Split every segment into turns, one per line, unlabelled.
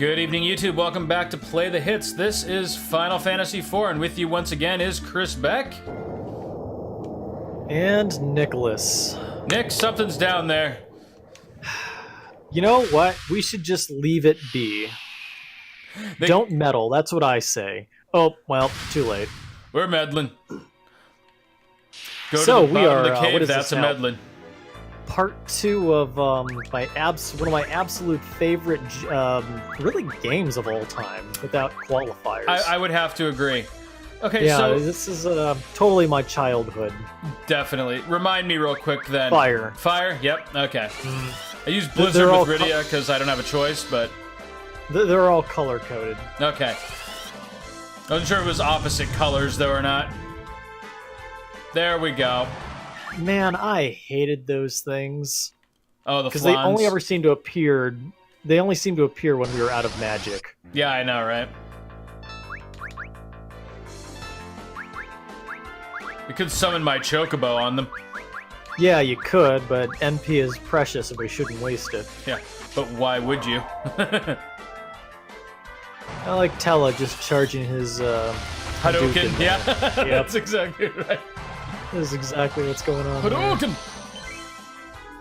Good evening, YouTube. Welcome back to Play the Hits. This is Final Fantasy IV, and with you once again is Chris Beck.
And Nicholas.
Nick, something's down there.
You know what? We should just leave it be. Don't meddle, that's what I say. Oh, well, too late.
We're meddling. Go
so
to the
we
bottom
are,
of the cave,
what is
that's
this
a
now?
meddling.
Part 2 of one of my absolute favorite really games of all time, without qualifiers.
I would have to agree. Okay,
yeah,
so...
this is totally my childhood.
Definitely. Remind me real quick then.
Fire.
Fire? Yep, okay. I use Blizzard with Rydia because I don't have a choice, but...
They're all color-coded.
Okay. I wasn't sure if it was opposite colors, though, or not. There we go.
Man, I hated those things.
Oh, the
because they only
flans.
ever seem to appear. They only seem to appear when we were out of magic.
Yeah, I know, right? We could summon my chocobo on them.
Yeah, you could, but MP is precious and we shouldn't waste it.
Yeah, but why would you?
I like Tella just charging his
Hadouken, yeah.
Yep.
That's exactly right.
This is exactly what's going on.
Hadouken!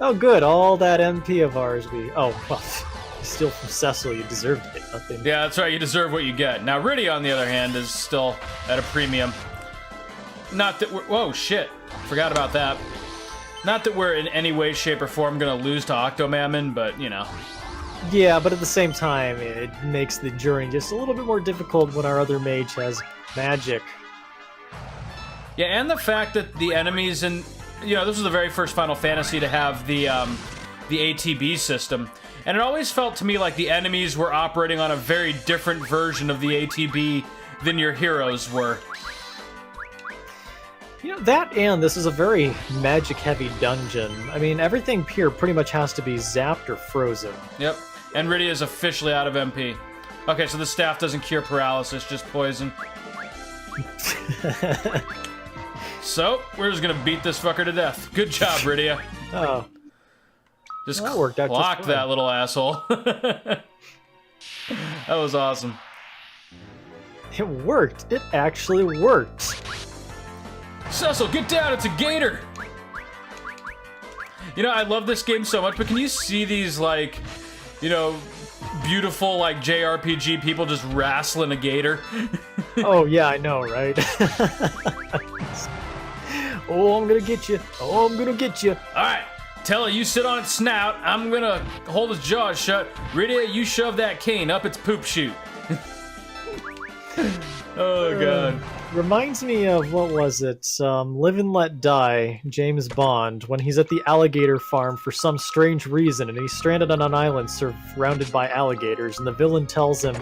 Oh, good. All that MP of ours we... Oh, well, still from Cecil, you deserved to get nothing.
Yeah, that's right. You deserve what you get. Now, Rydia, on the other hand, is still at a premium. Not that we're... Whoa, shit. Forgot about that. Not that we're in any way, shape, or form gonna lose to Octomom, but, you know.
Yeah, but at the same time, it makes the journey just a little bit more difficult when our other mage has magic.
Yeah, and the fact that the enemies in... You know, this was the very first Final Fantasy to have the ATB system. And it always felt to me like the enemies were operating on a very different version of the ATB than your heroes were.
You know, that and this is a very magic-heavy dungeon. I mean, everything here pretty much has to be zapped or frozen.
Yep, and Rydia is officially out of MP. Okay, so the staff doesn't cure paralysis, just poison. So, we're just gonna beat this fucker to death. Good job, Rydia.
Oh.
Just
That worked out just
clock
fine.
that little asshole. That was awesome.
It worked. It actually worked.
Cecil, get down, it's a gator! You know, I love this game so much, but can you see these, like, you know, beautiful, like, JRPG people just wrestling a gator?
Oh, yeah, I know, right? Oh, I'm gonna get you. Oh, I'm gonna get you.
Alright, Tella, you sit on its snout, I'm gonna hold its jaws shut. Rydia, you shove that cane up its poop chute. Oh, God.
Reminds me of, what was it? Live and Let Die, James Bond, when he's at the alligator farm for some strange reason, and he's stranded on an island surrounded by alligators, and the villain tells him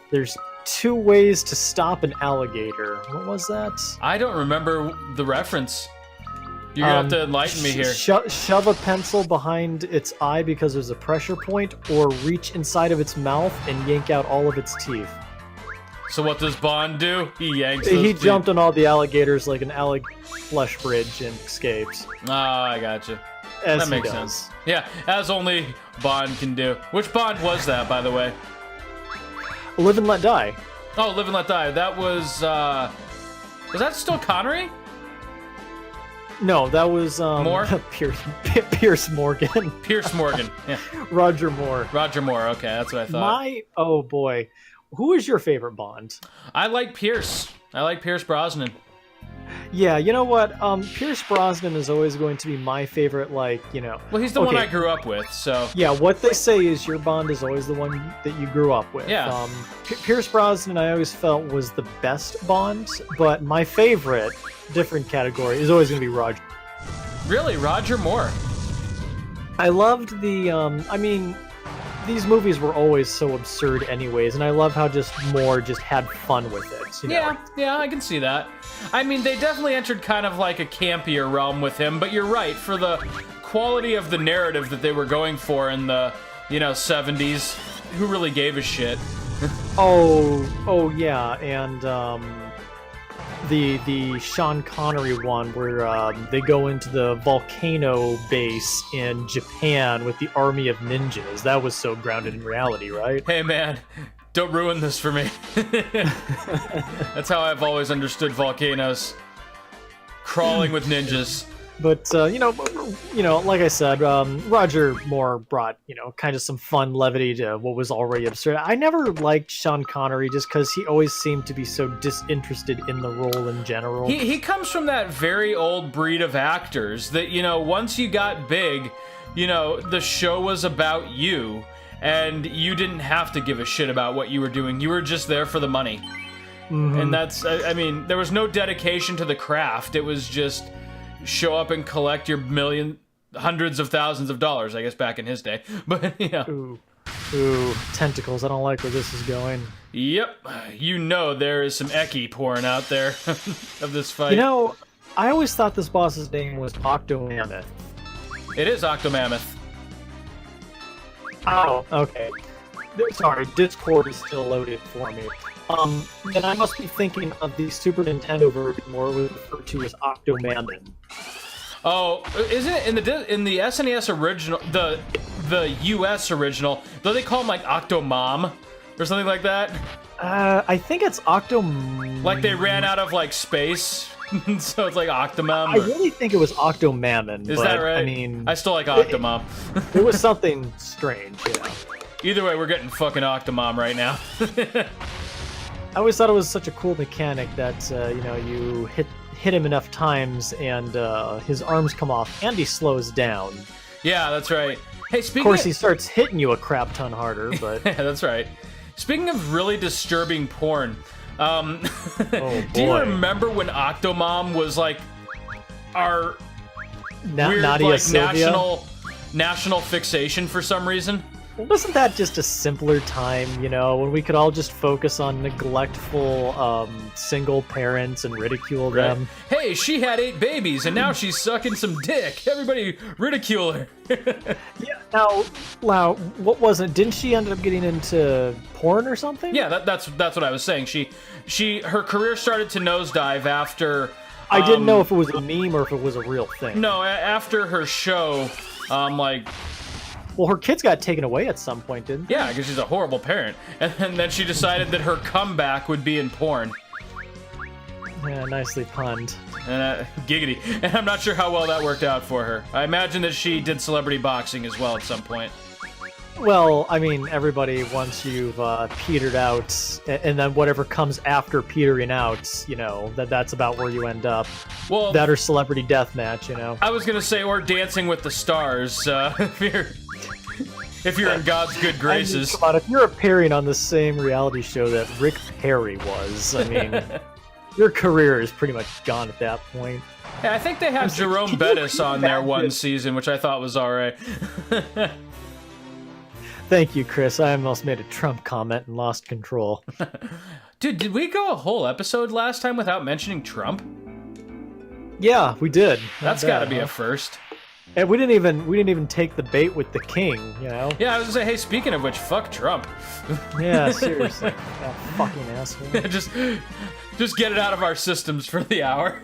there's 2 ways to stop an alligator. What was that?
I don't remember the reference. You're gonna have to enlighten me here.
Shove a pencil behind its eye because there's a pressure point, or reach inside of its mouth and yank out all of its teeth.
So what does Bond do? He yanks those
He
teeth.
jumped on all the alligators like an flesh bridge and escapes.
Oh, I gotcha.
As
That makes
he does.
sense. Yeah, as only Bond can do. Which Bond was that, by the way?
Live and Let Die.
Oh, Live and Let Die. That was that still Connery?
No, that was
Moore?
Pierce Morgan.
Pierce Morgan. Yeah.
Roger Moore.
Roger Moore. Okay, that's what I thought.
Oh boy. Who is your favorite Bond?
I like Pierce. I like Pierce Brosnan.
Yeah, you know what? Pierce Brosnan is always going to be my favorite, like, you know.
Well, he's the one I grew up with, so...
Yeah, what they say is your Bond is always the one that you grew up with.
Yeah.
Pierce Brosnan I always felt was the best Bond, but my favorite, different category, is always going to be Roger.
Really? Roger Moore?
I loved the, I mean... These movies were always so absurd anyways, and I love how just Moore just had fun with it. You know?
Yeah, I can see that. I mean, they definitely entered kind of like a campier realm with him, but you're right, for the quality of the narrative that they were going for in the, you know, 70s, who really gave a shit?
Oh yeah, and the Sean Connery one where they go into the volcano base in Japan with the army of ninjas. That was so grounded in reality, right?
Hey man, don't ruin this for me. That's how I've always understood volcanoes. Crawling with ninjas.
But like I said, Roger Moore brought kind of some fun levity to what was already absurd. I never liked Sean Connery just because he always seemed to be so disinterested in the role in general.
He comes from that very old breed of actors that once you got big, the show was about you, and you didn't have to give a shit about what you were doing. You were just there for the money. Mm-hmm. And that's, I mean, there was no dedication to the craft. It was just show up and collect your hundreds of thousands of dollars, I guess, back in his day. But,
Ooh, tentacles. I don't like where this is going.
Yep. There is some Eki pouring out there of this fight.
I always thought this boss's name was Octomammoth.
It is Octomammoth.
Oh, okay. Sorry, Discord is still loaded for me. Then I must be thinking of the Super Nintendo version, more referred to as Octomammon.
Oh, isn't it in the SNES original, the US original? Don't they call him like Octomom or something like that?
I think it's Octomom.
Like they ran out of like space, so it's like Octomom.
I really think it was Octomammon.
Is that right?
I mean,
I still like Octomom.
It was something strange,
Either way, we're getting fucking Octomom right now.
I always thought it was such a cool mechanic that you hit him enough times and his arms come off and he slows down.
Yeah, that's right. Hey,
of course, he starts hitting you a crap ton harder, but
yeah, that's right. Speaking of really disturbing porn,
oh,
do you remember when Octomom was like our weird
Nadia
like
Sylvia?
national fixation for some reason?
Wasn't that just a simpler time, when we could all just focus on neglectful single parents and ridicule them?
Hey, she had 8 babies and now she's sucking some dick. Everybody ridicule her.
Yeah. Now, what was it? Didn't she end up getting into porn or something?
Yeah, that's what I was saying. Her career started to nosedive after.
I didn't know if it was a meme or if it was a real thing.
No, after her show,
Well, her kids got taken away at some point, didn't they?
Yeah, because she's a horrible parent. And then she decided that her comeback would be in porn.
Yeah, nicely punned.
And giggity. And I'm not sure how well that worked out for her. I imagine that she did celebrity boxing as well at some point.
Well, I mean, everybody, once you've petered out, and then whatever comes after petering out, that's about where you end up.
Well,
that or celebrity deathmatch,
I was gonna say, or Dancing with the Stars, if you're in God's good graces.
I mean, come on, if you're appearing on the same reality show that Rick Perry was, I mean, your career is pretty much gone at that point.
Yeah, I think they had Jerome Bettis on there one season, which I thought was alright.
Thank you, Chris. I almost made a Trump comment and lost control.
Dude, did we go a whole episode last time without mentioning Trump?
Yeah, we did.
That's got to be a first.
And we didn't even take the bait with the king,
Yeah, I was gonna say, hey, speaking of which, fuck Trump.
Yeah, seriously, that fucking asshole.
just get it out of our systems for the hour.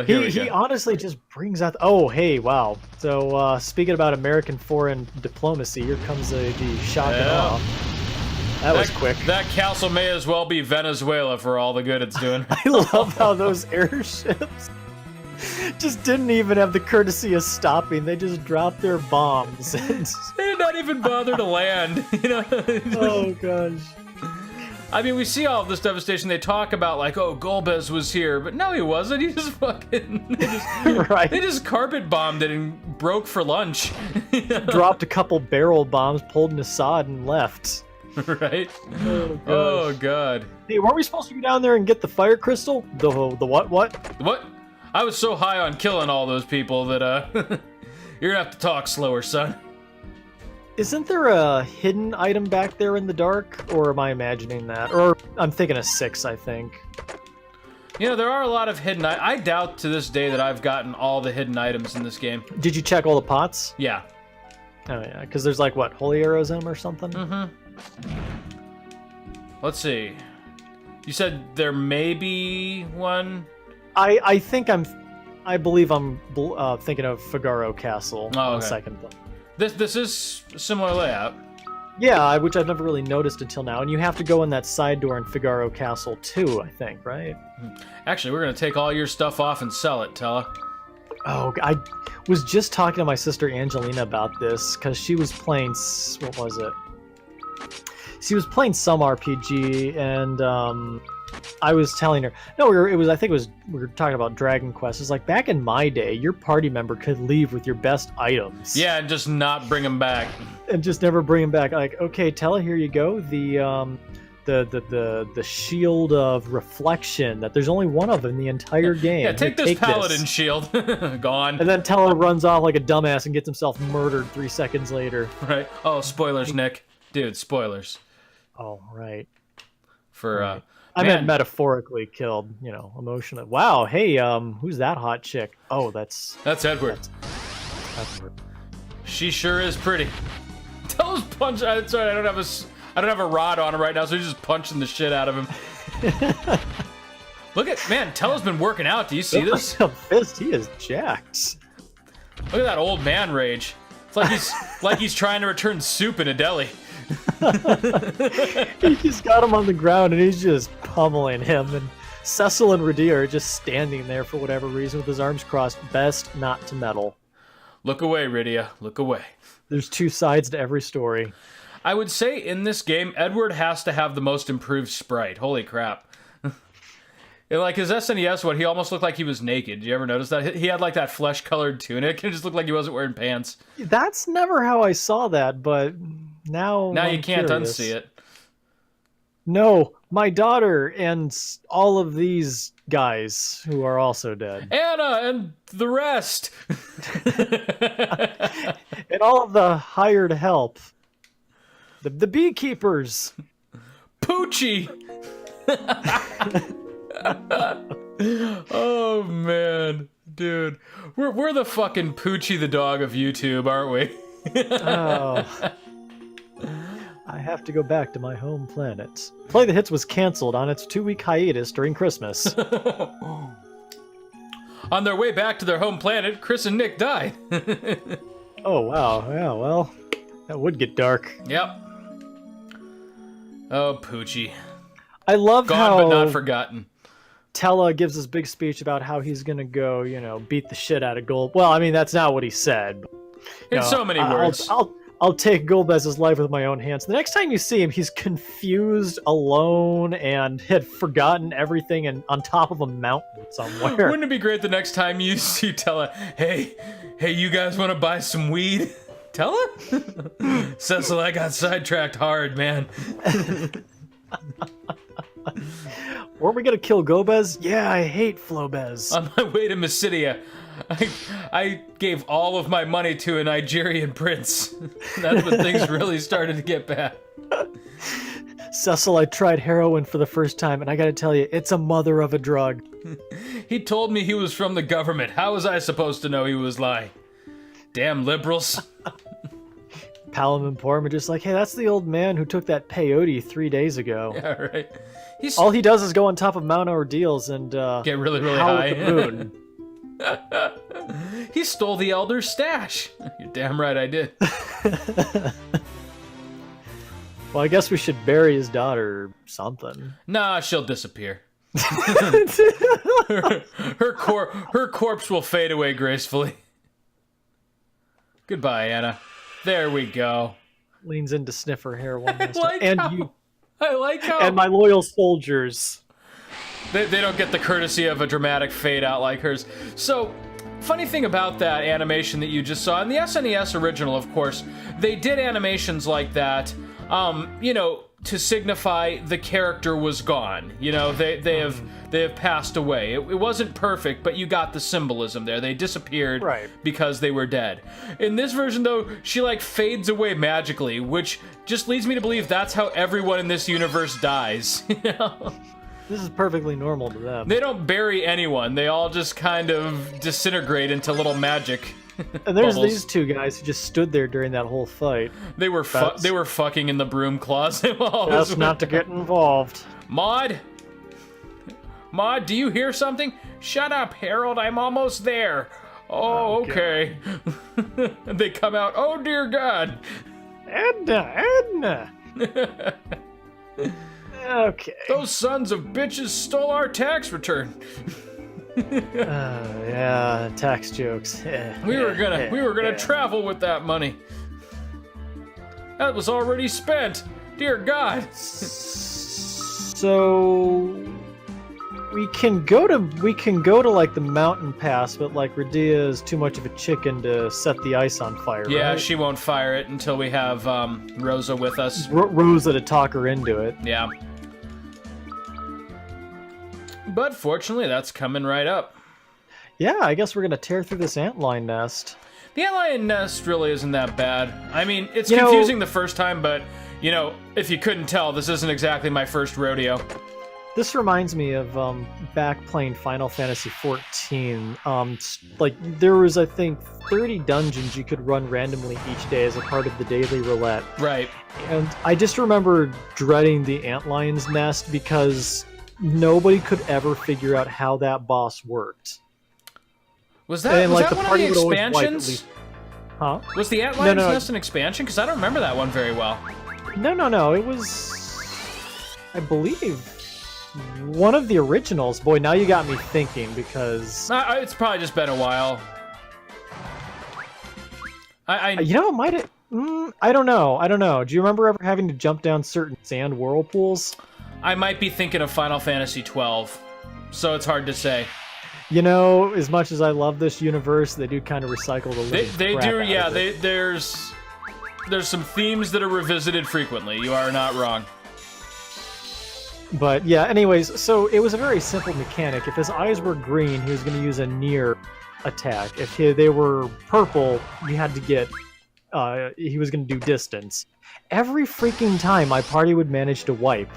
He honestly just brings out. Oh, hey, wow. So speaking about American foreign diplomacy, here comes the shock and awe. That was quick.
That castle may as well be Venezuela for all the good it's doing.
I love how those airships just didn't even have the courtesy of stopping. They just dropped their bombs.
They did not even bother to land.
Oh gosh.
I mean, we see all of this devastation. They talk about like, oh, Golbez was here, but no, he wasn't. He just fucking
right.
They just carpet bombed it and broke for lunch.
Dropped a couple barrel bombs, pulled an Assad, and left.
Right?
Oh
god.
Hey, weren't we supposed to go down there and get the fire crystal? The what?
What? I was so high on killing all those people that you're gonna have to talk slower, son.
Isn't there a hidden item back there in the dark? Or am I imagining that? Or I'm thinking of 6, I think.
There are a lot of hidden I doubt to this day that I've gotten all the hidden items in this game.
Did you check all the pots?
Yeah.
Oh yeah, because there's like, what, holy arrows in them or something?
Mm-hmm. Let's see. You said there may be one?
I believe I'm thinking of Figaro Castle on second thought.
This is a similar layout.
Yeah, which I've never really noticed until now. And you have to go in that side door in Figaro Castle too, I think, right?
Actually, we're going to take all your stuff off and sell it, Tella.
Oh, I was just talking to my sister Angelina about this, because she was playing... What was it? She was playing some RPG, and I was telling her... No, we were talking about Dragon Quest. It's like, back in my day, your party member could leave with your best items.
Yeah, and just not bring them back.
And just never bring them back. Like, okay, Tella, here you go. The shield of reflection, that there's only one of in the entire game.
Yeah, take this paladin shield. Gone.
And then Tella runs off like a dumbass and gets himself murdered 3 seconds later.
Right. Oh, spoilers, Nick. Dude, spoilers.
Oh, right.
For,
right. I meant metaphorically killed, emotionally. Wow, hey, who's that hot chick? Oh, that's
Edward.
That's Edward.
She sure is pretty. Tella's punch. Sorry, I don't have a rod on him right now, so he's just punching the shit out of him. Look at, man, Tella's been working out. Do you see this?
A fist, he is jacked.
Look at that old man rage. It's like he's trying to return soup in a deli.
He just got him on the ground and he's just pummeling him, and Cecil and Radia are just standing there for whatever reason with his arms crossed. Best not to meddle. Look
away, Radia. Look away.
There's two sides to every story.
I would say in this game, Edward has to have the most improved sprite. Holy crap. Like his SNES one, he almost looked like he was naked. Did you ever notice that? He had like that flesh-colored tunic. It just looked like he wasn't wearing pants.
That's never how I saw that, but now
you can't unsee it.
No, my daughter and all of these guys who are also dead.
Anna and the rest.
And all of the hired help. The beekeepers.
Poochie. Oh man, dude, we're the fucking Poochie the dog of YouTube, aren't we?
Oh. I have to go back to my home planet. Play the Hits was canceled on its 2-week hiatus during Christmas.
On their way back to their home planet, Chris and Nick died.
Oh wow, yeah, well, that would get dark.
Yep. Oh, Poochie.
I love how
gone but not forgotten.
Tella gives this big speech about how he's gonna go, beat the shit out of Gold. Well, I mean, that's not what he said. But,
in so many words.
I'll take Golbez's life with my own hands. The next time you see him, he's confused, alone, and had forgotten everything and on top of a mountain somewhere.
Wouldn't it be great the next time you see Tella, hey, you guys want to buy some weed? Tella? Cecil, I got sidetracked hard, man.
Weren't we gonna kill Golbez? Yeah, I hate Flobez.
On my way to Mysidia, I gave all of my money to a Nigerian prince. That's when things really started to get bad.
Cecil, I tried heroin for the first time, and I gotta tell you, it's a mother of a drug.
He told me he was from the government. How was I supposed to know he was lying? Damn liberals.
Palom and Porm are just like, hey, that's the old man who took that peyote 3 days ago.
Yeah, right.
All he does is go on top of Mount Ordeals and
get really, really high. At the moon. He stole the elder's stash. You're damn right I did.
Well, I guess we should bury his daughter or something.
Nah, she'll disappear. her corpse will fade away gracefully. Goodbye, Anna. There we go.
Leans in to sniff her hair one last
time. I like how.
And my loyal soldiers.
They don't get the courtesy of a dramatic fade out like hers. So, funny thing about that animation that you just saw, in the SNES original, of course, they did animations like that, to signify the character was gone. They have passed away. It wasn't perfect, but you got the symbolism there. They disappeared because they were dead. In this version, though, she fades away magically, which just leads me to believe that's how everyone in this universe dies.
This is perfectly normal to them.
They don't bury anyone. They all just kind of disintegrate into little magic.
And there's these two guys who just stood there during that whole fight.
They were fucking in the broom closet.
That's not to get involved.
Maud, Ma, do you hear something? Shut up, Harold, I'm almost there. Oh, okay. And they come out, oh dear God.
Edna. Okay.
Those sons of bitches stole our tax return.
Yeah, tax jokes.
We were gonna travel with that money. That was already spent. Dear God.
So we can go to like the mountain pass, but like Radia is too much of a chicken to set the ice on fire.
Yeah,
right?
she won't fire it until we have Rosa with us.
Rosa to talk her into it.
Yeah. But fortunately, that's coming right up.
Yeah, I guess we're gonna tear through this antlion nest.
The antlion nest really isn't that bad. I mean, it's confusing the first time, but, you know, if you couldn't tell, this isn't exactly my first rodeo.
This reminds me of back playing Final Fantasy XIV. Like, there was, I think, 30 dungeons you could run randomly each day as a part of the daily roulette.
Right.
And I just remember dreading the antlion's nest because nobody could ever figure out how that boss worked.
Was that one of the expansions?
Huh?
Was the Antlion's Nest an expansion? Because I don't remember that one very well.
No. It was, I believe, one of the originals. Boy, now you got me thinking because...
It's probably just been a while.
You know, it might have... I don't know. Do you remember ever having to jump down certain sand whirlpools?
I might be thinking of Final Fantasy XII, so it's hard to say.
You know, as much as I love this universe, they do kind of recycle the living
They
crap
do,
out
yeah.
of it.
There's some themes that are revisited frequently. You are not wrong.
But yeah, anyways, so it was a very simple mechanic. If his eyes were green, he was going to use a near attack. If they were purple, you had to get... he was going to do distance. Every freaking time, my party would manage to wipe.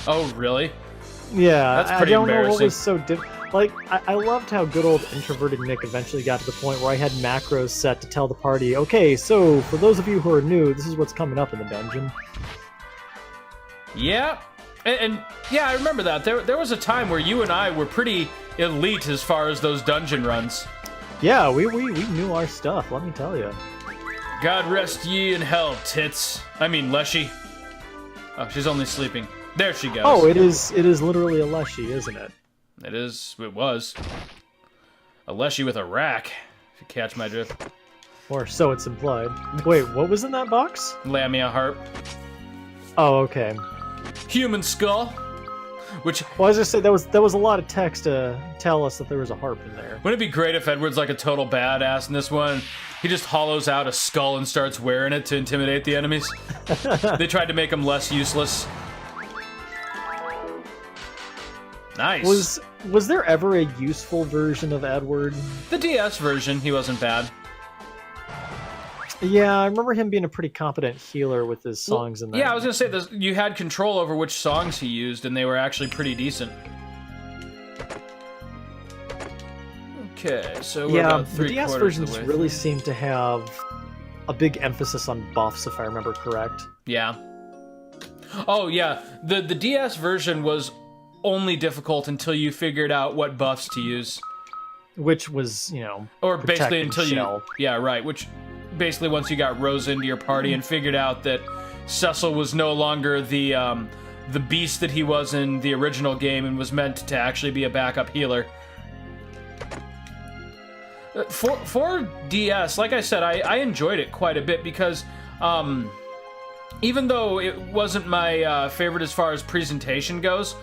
Oh, really?
Yeah,
That's pretty
I don't know what
embarrassing.
was so like, I loved how good old introverted Nick eventually got to the point where I had macros set to tell the party, okay, so for those of you who are new, this is what's coming up in the dungeon.
Yeah, and yeah, I remember that. There was a time where you and I were pretty elite as far as those dungeon runs.
Yeah, we knew our stuff, let me tell you.
God rest ye in hell, tits. I mean, Leshy. Oh, she's only sleeping. There she goes.
Oh, it is literally a Leshy, isn't it?
It was. A Leshy with a rack, if you catch my drift.
Or so it's implied. Wait, what was in that box?
Lamia harp.
Oh, okay.
Human skull. Which...
Well, I was just saying, that was a lot of text to tell us that there was a harp in there.
Wouldn't it be great if Edward's like a total badass in this one? He just hollows out a skull and starts wearing it to intimidate the enemies. They tried to make him less useless. Nice.
Was there ever a useful version of Edward?
The DS version, he wasn't bad.
Yeah, I remember him being a pretty competent healer with his songs in there.
Yeah, I was gonna say this. You had control over which songs he used, and they were actually pretty decent. Okay, so we're about
the DS
three-quarters
versions
of the way
really
through.
seem to have a big emphasis on buffs, if I remember correct.
Yeah. Oh yeah, the DS version was only difficult until you figured out what buffs to use.
Which was, you know,
Or basically
protect and
until
shell.
you... Yeah, right, which basically once you got Rose into your party and figured out that Cecil was no longer the beast that he was in the original game and was meant to actually be a backup healer. For DS, like I said, I enjoyed it quite a bit because even though it wasn't my favorite as far as presentation goes,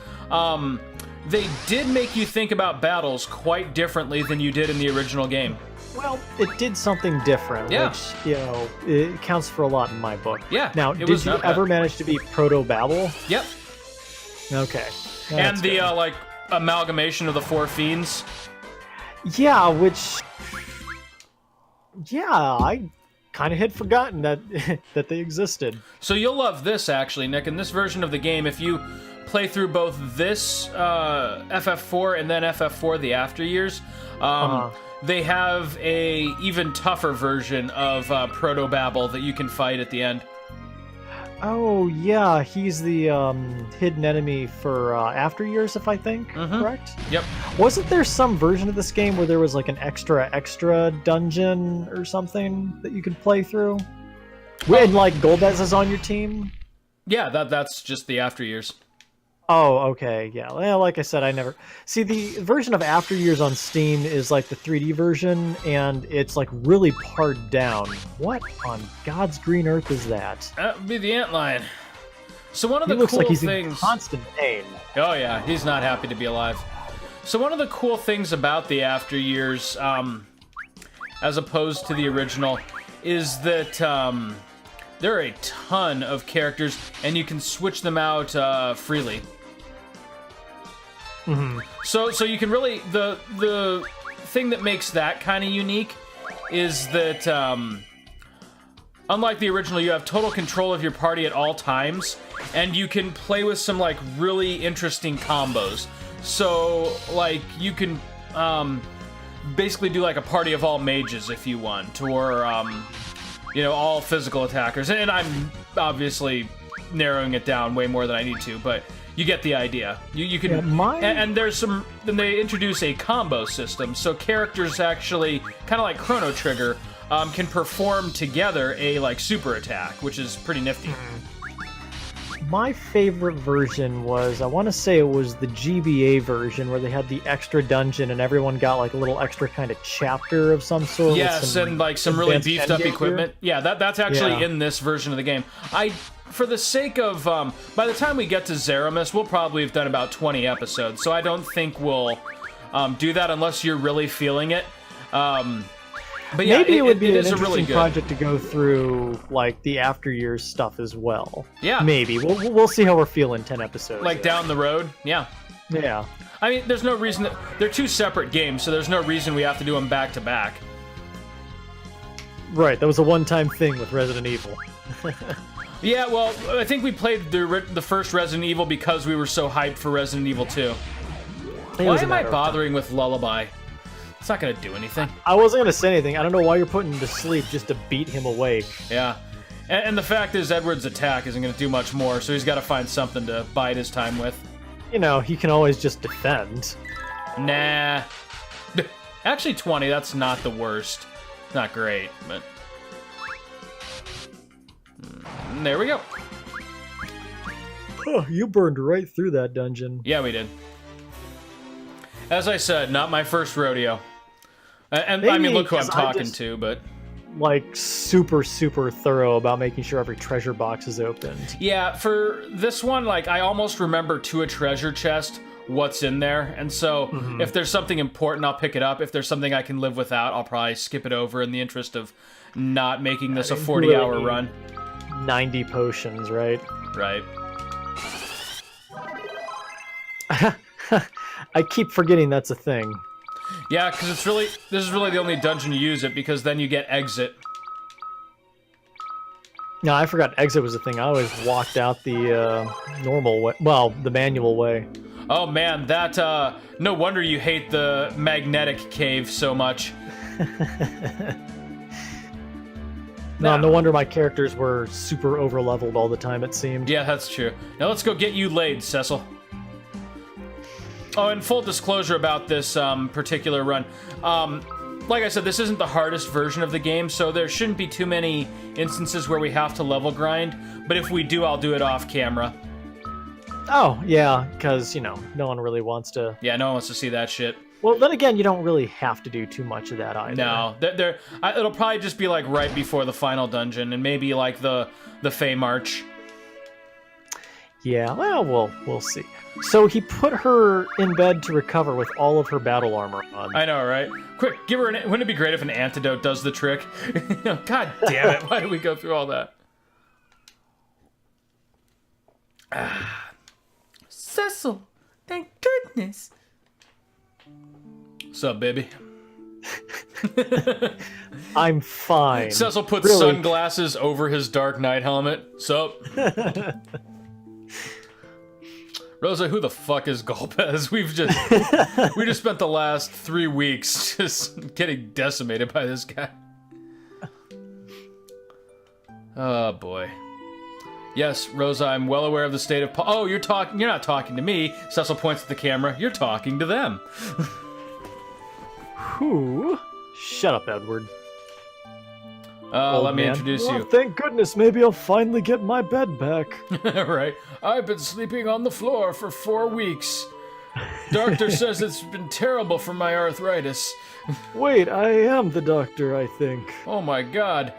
they did make you think about battles quite differently than you did in the original game.
Well, it did something different,
Yeah.
which, you know, it counts for a lot in my book.
Yeah,
Now,
it
did
was
you
not
ever
bad.
manage to beat Proto-Babel?
Yep.
Okay.
And
That's
the,
good.
like, amalgamation of the four fiends.
Yeah, which... Yeah, I kind of had forgotten that that they existed.
So you'll love this, actually, Nick. In this version of the game, if you play through both this FF4 and then FF4 the After Years, they have a even tougher version of Proto-Babel that you can fight at the end.
Oh yeah, he's the hidden enemy for After Years, if I think correct.
Yep.
Wasn't there some version of this game where there was like an extra dungeon or something that you could play through? And like Golbez is on your team?
Yeah, that's just the After Years.
Oh, okay, yeah. Well, like I said, I never... See, the version of After Years on Steam is like the 3D version, and it's like really pared down. What on God's green earth is that?
That would be the antlion. So one of the
He looks
cool
like he's
things...
in constant pain.
Oh yeah, he's not happy to be alive. So one of the cool things about the After Years, as opposed to the original, is that there are a ton of characters, and you can switch them out freely. So you can really... The thing that makes that kind of unique is that, unlike the original, you have total control of your party at all times, and you can play with some, like, really interesting combos. So, like, you can basically do, like, a party of all mages if you want, or, you know, all physical attackers. And I'm obviously narrowing it down way more than I need to, but you get the idea. You can... And there's some... Then they introduce a combo system, so characters actually, kind of like Chrono Trigger, can perform together a, like, super attack, which is pretty nifty.
My favorite version was, I want to say it was the GBA version, where they had the extra dungeon and everyone got like a little extra kind of chapter of some sort.
Yes, and like some really beefed up equipment. Yeah, that's actually in this version of the game. For the sake of, by the time we get to Zeramis, we'll probably have done about 20 episodes, so I don't think we'll do that unless you're really feeling it. But yeah,
maybe it would be an
is a
interesting
really good
project to go through, like, the After Years stuff as well.
Yeah.
Maybe. We'll see how we're feeling 10 episodes.
Like, down the road? Yeah.
Yeah.
I mean, there's no reason... They're two separate games, so there's no reason we have to do them back-to-back.
Right, that was a one-time thing with Resident Evil.
Yeah, well, I think we played the first Resident Evil because we were so hyped for Resident Evil 2. Why am I bothering with Lullaby? It's not gonna do anything.
I wasn't gonna say anything. I don't know why you're putting him to sleep just to beat him awake.
Yeah. And the fact is, Edward's attack isn't gonna do much more, so he's gotta find something to bide his time with.
You know, he can always just defend.
Nah. Actually, 20, that's not the worst. Not great, but... There we go.
Oh, you burned right through that dungeon.
Yeah, we did. As I said, not my first rodeo. And I mean, look who I'm talking to, but...
Like, super thorough about making sure every treasure box is opened.
Yeah, for this one, like, I almost remember to a treasure chest what's in there, and so if there's something important, I'll pick it up. If there's something I can live without, I'll probably skip it over in the interest of not making this a 40-hour run.
90 potions, right?
Right.
I keep forgetting that's a thing.
Yeah, because this is really the only dungeon you use it, because then you get exit.
No, I forgot exit was a thing. I always walked out the normal way. Well, the manual way.
Oh man, that, no wonder you hate the magnetic cave so much.
No wonder my characters were super over-leveled all the time, it seemed.
Yeah, that's true. Now let's go get you laid, Cecil. Oh, and full disclosure about this particular run. Like I said, this isn't the hardest version of the game, so there shouldn't be too many instances where we have to level grind. But if we do, I'll do it off camera.
Oh, yeah, because, you know, no one really wants to...
Yeah, no one wants to see that shit.
Well, then again, you don't really have to do too much of that either.
No, it'll probably just be like right before the final dungeon, and maybe like the Fey March.
Yeah, well, we'll see. So he put her in bed to recover with all of her battle armor on.
I know, right? Quick, give her wouldn't it be great if an antidote does the trick? God damn it, why did we go through all that? Cecil, thank goodness. What's up, baby?
I'm fine.
Cecil puts sunglasses over his Dark Knight helmet. Sup? Rosa, who the fuck is Golbez? We just spent the last 3 weeks just getting decimated by this guy. Oh boy. Yes, Rosa, I'm well aware of the state of... Oh, you're not talking to me. Cecil points at the camera. You're talking to them.
Who? Shut up, Edward.
Let me introduce you.
Thank goodness, maybe I'll finally get my bed back.
Right. I've been sleeping on the floor for 4 weeks. Doctor says it's been terrible for my arthritis.
Wait, I am the doctor, I think.
Oh my god.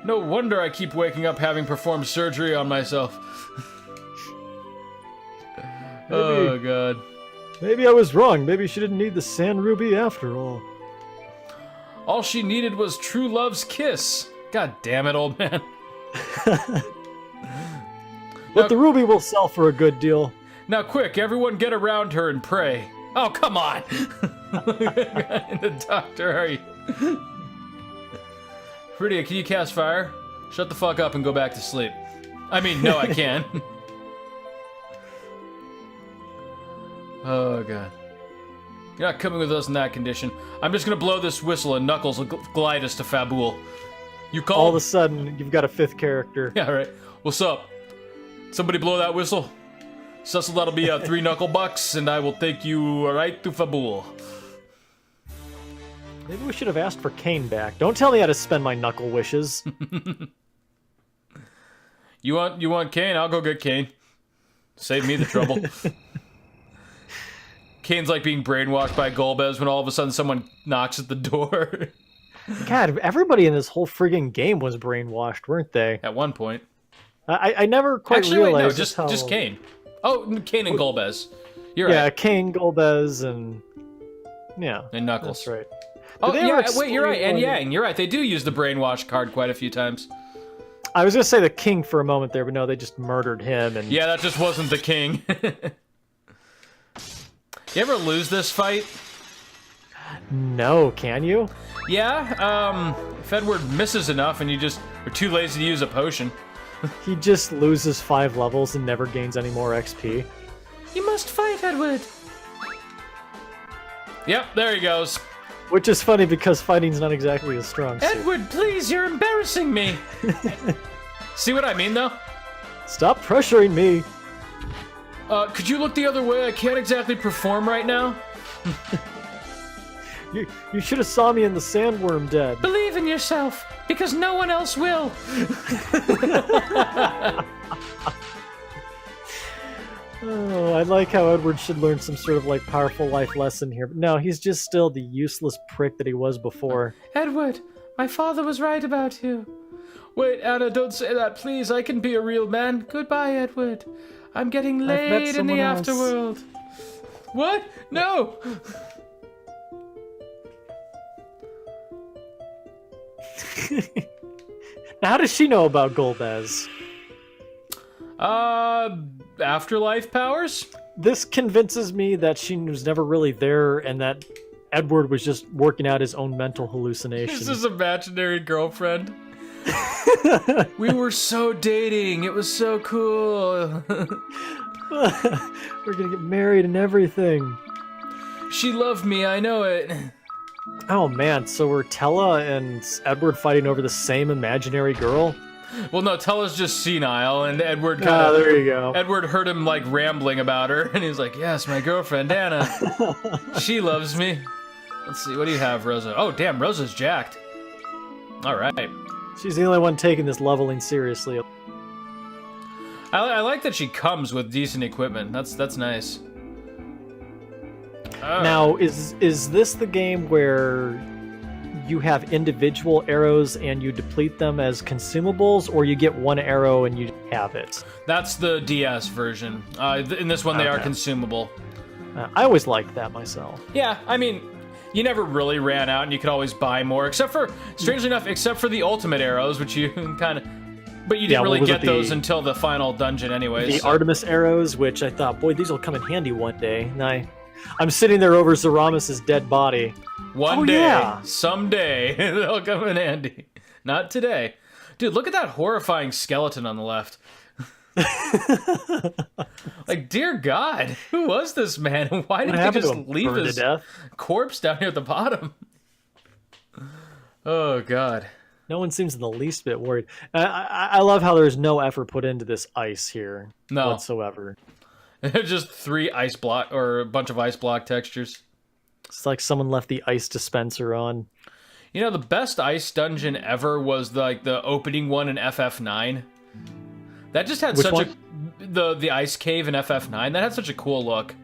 No wonder I keep waking up having performed surgery on myself. Oh god.
Maybe I was wrong. Maybe she didn't need the sand ruby after all.
All she needed was true love's kiss. God damn it, old man.
But the ruby will sell for a good deal.
Now quick, everyone get around her and pray. Oh, come on! The doctor, are you? Fridia, can you cast fire? Shut the fuck up and go back to sleep. I mean, no, I can. Oh, God. You're not coming with us in that condition. I'm just gonna blow this whistle and Knuckles will glide us to Fabul. You call?
All of a sudden, you've got a 5th character.
Yeah, right. What's up? Somebody blow that whistle? Cecil, that'll be 3 knuckle bucks, and I will take you right to Fabul.
Maybe we should have asked for Kane back. Don't tell me how to spend my knuckle wishes.
You want Kane? I'll go get Kane. Save me the trouble. Kane's like being brainwashed by Golbez when all of a sudden someone knocks at the door.
God, everybody in this whole friggin' game was brainwashed, weren't they?
At one point.
I never quite realized
just Kane. Oh, Kane and Golbez. You're right.
Yeah, Kane, Golbez, and... Yeah.
And Knuckles.
That's right.
Oh, yeah, wait, you're right. And Yang, you're right. They do use the brainwash card quite a few times.
I was going to say the king for a moment there, but no, they just murdered him. And
yeah, that just wasn't the king. You ever lose this fight?
No, can you?
Yeah, if Edward misses enough and you just are too lazy to use a potion.
He just loses 5 levels and never gains any more XP.
You must fight, Edward. Yep, there he goes.
Which is funny because fighting's not exactly a strong suit.
Edward, please, you're embarrassing me. See what I mean, though?
Stop pressuring me.
Could you look the other way? I can't exactly perform right now.
You should have saw me in the sandworm dead.
Believe in yourself, because no one else will.
Oh, I like how Edward should learn some sort of like powerful life lesson here. But no, he's just still the useless prick that he was before.
Edward, my father was right about you. Wait, Anna, don't say that, please. I can be a real man. Goodbye, Edward. I'm getting laid in the afterworld. What? No!
Now, how does she know about Golbez?
Afterlife powers?
This convinces me that she was never really there and that Edward was just working out his own mental hallucinations.
This is imaginary girlfriend. We were so dating. It was so cool.
We're gonna get married and everything.
She loved me, I know it.
Oh man, so were Tella and Edward fighting over the same imaginary girl?
Well, no, Tella's just senile, and Edward kind of...
there you go.
Edward heard him, like, rambling about her, and he was like, yes, my girlfriend, Anna. She loves me. Let's see, what do you have, Rosa? Oh, damn, Rosa's jacked. All right.
She's the only one taking this leveling seriously.
I like that she comes with decent equipment. That's nice.
Now, is this the game where you have individual arrows and you deplete them as consumables, or you get one arrow and you have it?
That's the DS version. In this one, they are consumable.
I always liked that myself.
Yeah, I mean, you never really ran out, and you could always buy more, except for, strangely enough, except for the ultimate arrows, which you kind of... But you didn't really get those until the final dungeon anyways.
The Artemis arrows, which I thought, boy, these will come in handy one day. And I'm sitting there over Zaramis' dead body.
One day, someday, they'll come in handy. Not today. Dude, look at that horrifying skeleton on the left. Like, dear God, who was this man? And why did he just leave his corpse down here at the bottom? Oh, God.
No one seems in the least bit worried. I love how there's no effort put into this ice here whatsoever.
Just 3 ice block or a bunch of ice block textures.
It's like someone left the ice dispenser on.
You know, the best ice dungeon ever was the opening one in FF9. That just had the ice cave in FF9. That had such a cool look.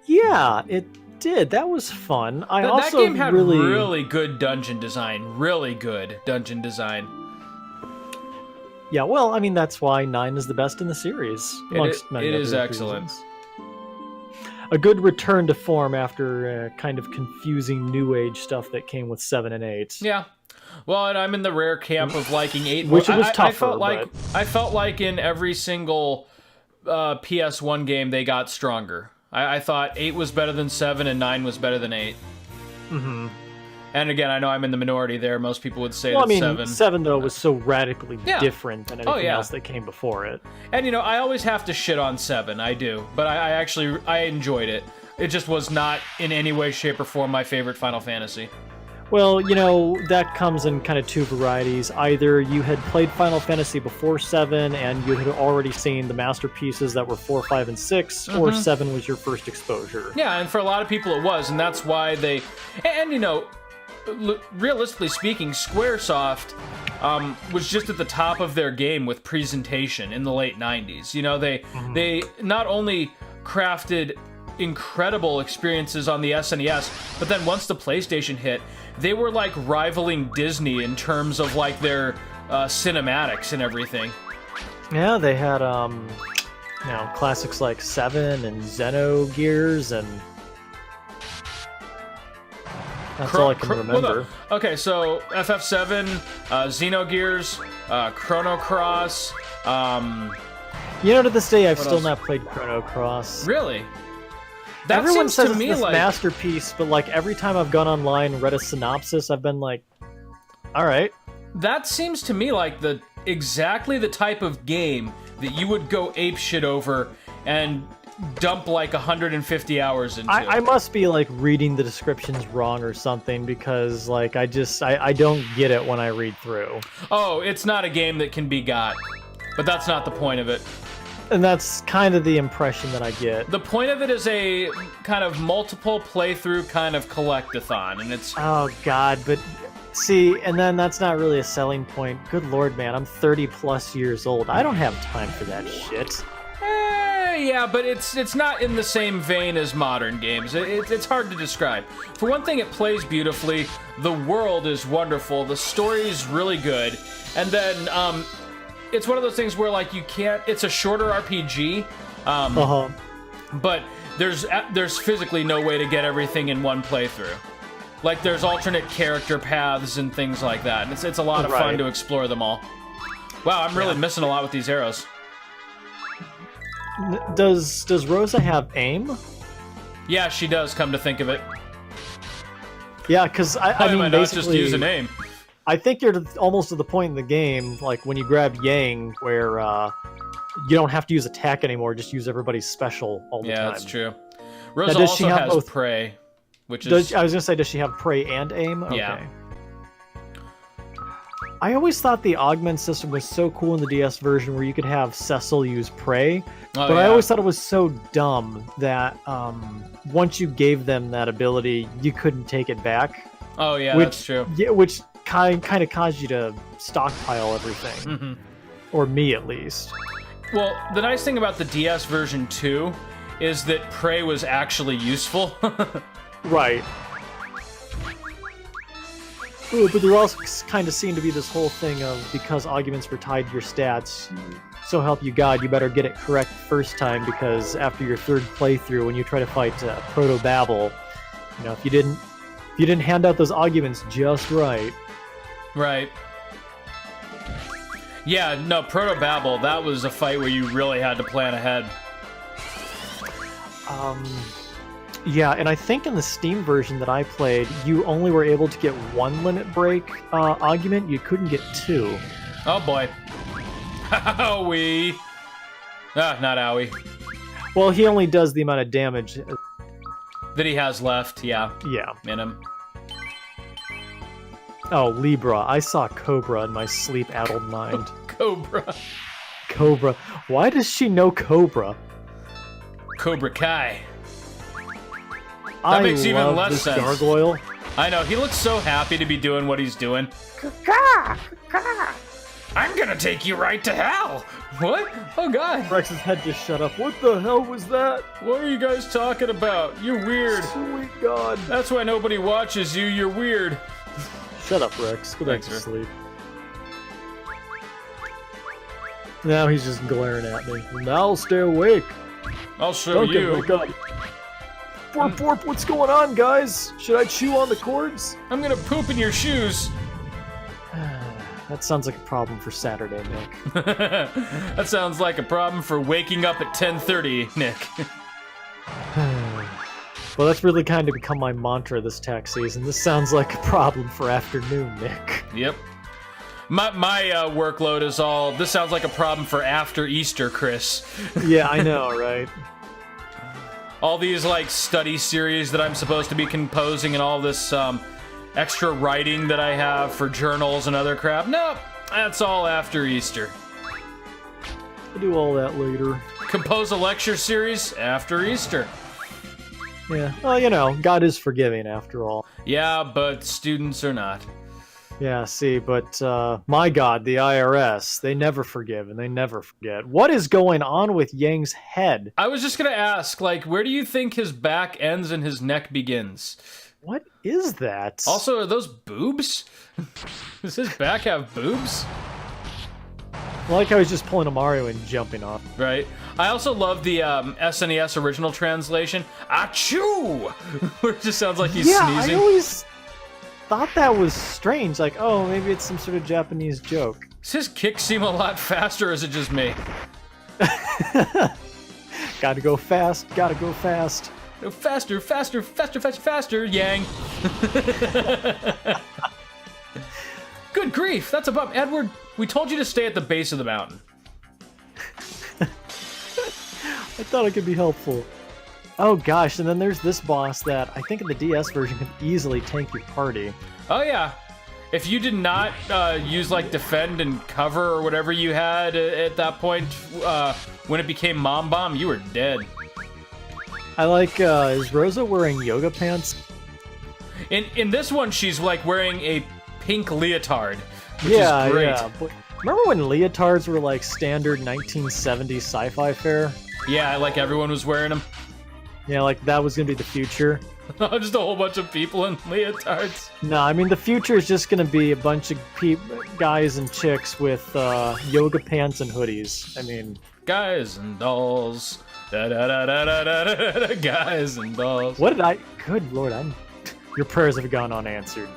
Yeah, it did. That was fun.
That game had really good dungeon design. Really good dungeon design.
Yeah, well, I mean, that's why 9 is the best in the series. Amongst many
it is
other
excellent.
reasons. A good return to form after kind of confusing New Age stuff that came with 7 and 8.
Yeah. Well, and I'm in the rare camp of liking 8.
Which was tougher,
I felt like in every single PS1 game they got stronger. I thought 8 was better than 7 and 9 was better than 8.
Mm-hmm.
And again, I know I'm in the minority there. Most people would say
that
7.
7, though, was so radically different than anything else that came before it.
And, you know, I always have to shit on 7. I do. But I enjoyed it. It just was not in any way, shape, or form my favorite Final Fantasy.
Well, you know, that comes in kind of 2 varieties. Either you had played Final Fantasy before 7 and you had already seen the masterpieces that were 4, 5, and 6, or 7 was your first exposure.
Yeah, and for a lot of people it was, and that's why they... And, you know, realistically speaking, Squaresoft was just at the top of their game with presentation in the late 90s. You know, they not only crafted incredible experiences on the SNES, but then once the PlayStation hit, they were like rivaling Disney in terms of like their cinematics and everything.
Yeah, they had you know, classics like 7 and Xenogears, and that's all I can remember.
Okay, so FF7, Xenogears, Chrono Cross.
You know, to this day, I've still not played Chrono Cross.
Really? That
Everyone
seems
says
to
it's
me
this
like
masterpiece, but like every time I've gone online and read a synopsis, I've been like, all right.
That seems to me like exactly the type of game that you would go apeshit over and dump like 150 hours into.
I must be like reading the descriptions wrong or something, because like I don't get it when I read through.
Oh, it's not a game that can be got. But that's not the point of it.
And that's kind of the impression that I get.
The point of it is a kind of multiple playthrough kind of collectathon, and it's...
Oh, God, but... See, and then that's not really a selling point. Good lord, man, I'm 30 plus years old. I don't have time for that shit.
Yeah, but it's not in the same vein as modern games. It's hard to describe. For one thing, it plays beautifully. The world is wonderful. The story is really good. And then, it's one of those things where, like, you can't... It's a shorter RPG. But there's physically no way to get everything in one playthrough. Like, there's alternate character paths and things like that. And it's a lot of fun to explore them all. Wow, I'm really missing a lot with these arrows.
Does Rosa have aim?
Yeah, she does, come to think of it.
Yeah, because I mean, basically...
just use an aim?
I think you're almost to the point in the game, like when you grab Yang, where you don't have to use attack anymore, just use everybody's special all the time.
Yeah, that's true. Rosa also has both prey, which is...
I was going to say, does she have prey and aim? Okay.
Yeah.
I always thought the augment system was so cool in the DS version where you could have Cecil use prey, but I always thought it was so dumb that once you gave them that ability, you couldn't take it back.
Oh, yeah, that's true.
Yeah, which kind of caused you to stockpile everything. Or me, at least.
Well, the nice thing about the DS version 2 is that prey was actually useful.
Right. Ooh, but there also kind of seemed to be this whole thing of, because arguments were tied to your stats, so help you God, you better get it correct first time, because after your third playthrough, when you try to fight Proto-Babel, you know, if you didn't hand out those arguments just right.
Right. Yeah, no, Proto-Babel, that was a fight where you really had to plan ahead.
Yeah, and I think in the Steam version that I played, you only were able to get one limit break argument. You couldn't get 2.
Oh boy. Owie. Ah, not owie.
Well, he only does the amount of damage
that he has left, yeah.
Yeah.
In him.
Oh, Libra. I saw Cobra in my sleep-addled mind.
Cobra.
Cobra. Why does she know Cobra?
Cobra Kai.
I
makes even
love
less
this
sense.
gargoyle.
I know, he looks so happy to be doing what he's doing. I'm gonna take you right to hell! What? Oh god.
Rex's head just shut up. What the hell was that?
What are you guys talking about? You're weird.
Sweet God.
That's why nobody watches you, you're weird.
Shut up, Rex. Go back
Thanks,
to
Rick.
sleep. Now he's just glaring at me. Now I'll stay awake.
I'll show
Don't
you.
wake up. Borp, borp, what's going on, guys? Should I chew on the cords?
I'm gonna poop in your shoes.
That sounds like a problem for Saturday, Nick.
That sounds like a problem for waking up at 10:30, Nick.
Well, that's really kind of become my mantra this tax season. This sounds like a problem for afternoon, Nick.
Yep. My workload is all, this sounds like a problem for after Easter, Chris.
Yeah, I know, right?
All these, like, study series that I'm supposed to be composing and all this, extra writing that I have for journals and other crap. Nope, that's all after Easter.
I'll do all that later.
Compose a lecture series after Easter.
Yeah, well, you know, God is forgiving after all.
Yeah, but students are not.
Yeah, see, but my God, the IRS, they never forgive and they never forget. What is going on with Yang's head?
I was just gonna ask, like, where do you think his back ends and his neck begins?
What is that?
Also, are those boobs? Does his back have boobs?
Like I was just pulling a Mario and jumping off.
Right. I also love the SNES original translation. Achoo! Where it just sounds like he's sneezing.
I always thought that was strange. Like, oh, maybe it's some sort of Japanese joke.
Does his kick seem a lot faster, or is it just me?
Gotta go fast, gotta go fast.
Go faster, faster, faster, faster, faster, Yang. Good grief, that's a bump. Edward, we told you to stay at the base of the mountain.
I thought it could be helpful. Oh gosh, and then there's this boss that I think in the DS version can easily tank your party.
Oh yeah. If you did not use like defend and cover or whatever you had at that point, when it became Mom Bomb, you were dead.
I like, is Rosa wearing yoga pants?
In this one, she's like wearing a pink leotard, which
Yeah,
is great.
yeah. But remember when leotards were like standard 1970s sci-fi fare?
Yeah, like everyone was wearing them.
Yeah, like that was gonna be the future.
Just a whole bunch of people in leotards.
No, I mean the future is just gonna be a bunch of guys and chicks with yoga pants and hoodies. I mean,
Guys and dolls. Da da da da da da da da. Guys and dolls.
what did I? Good lord, your prayers have gone unanswered.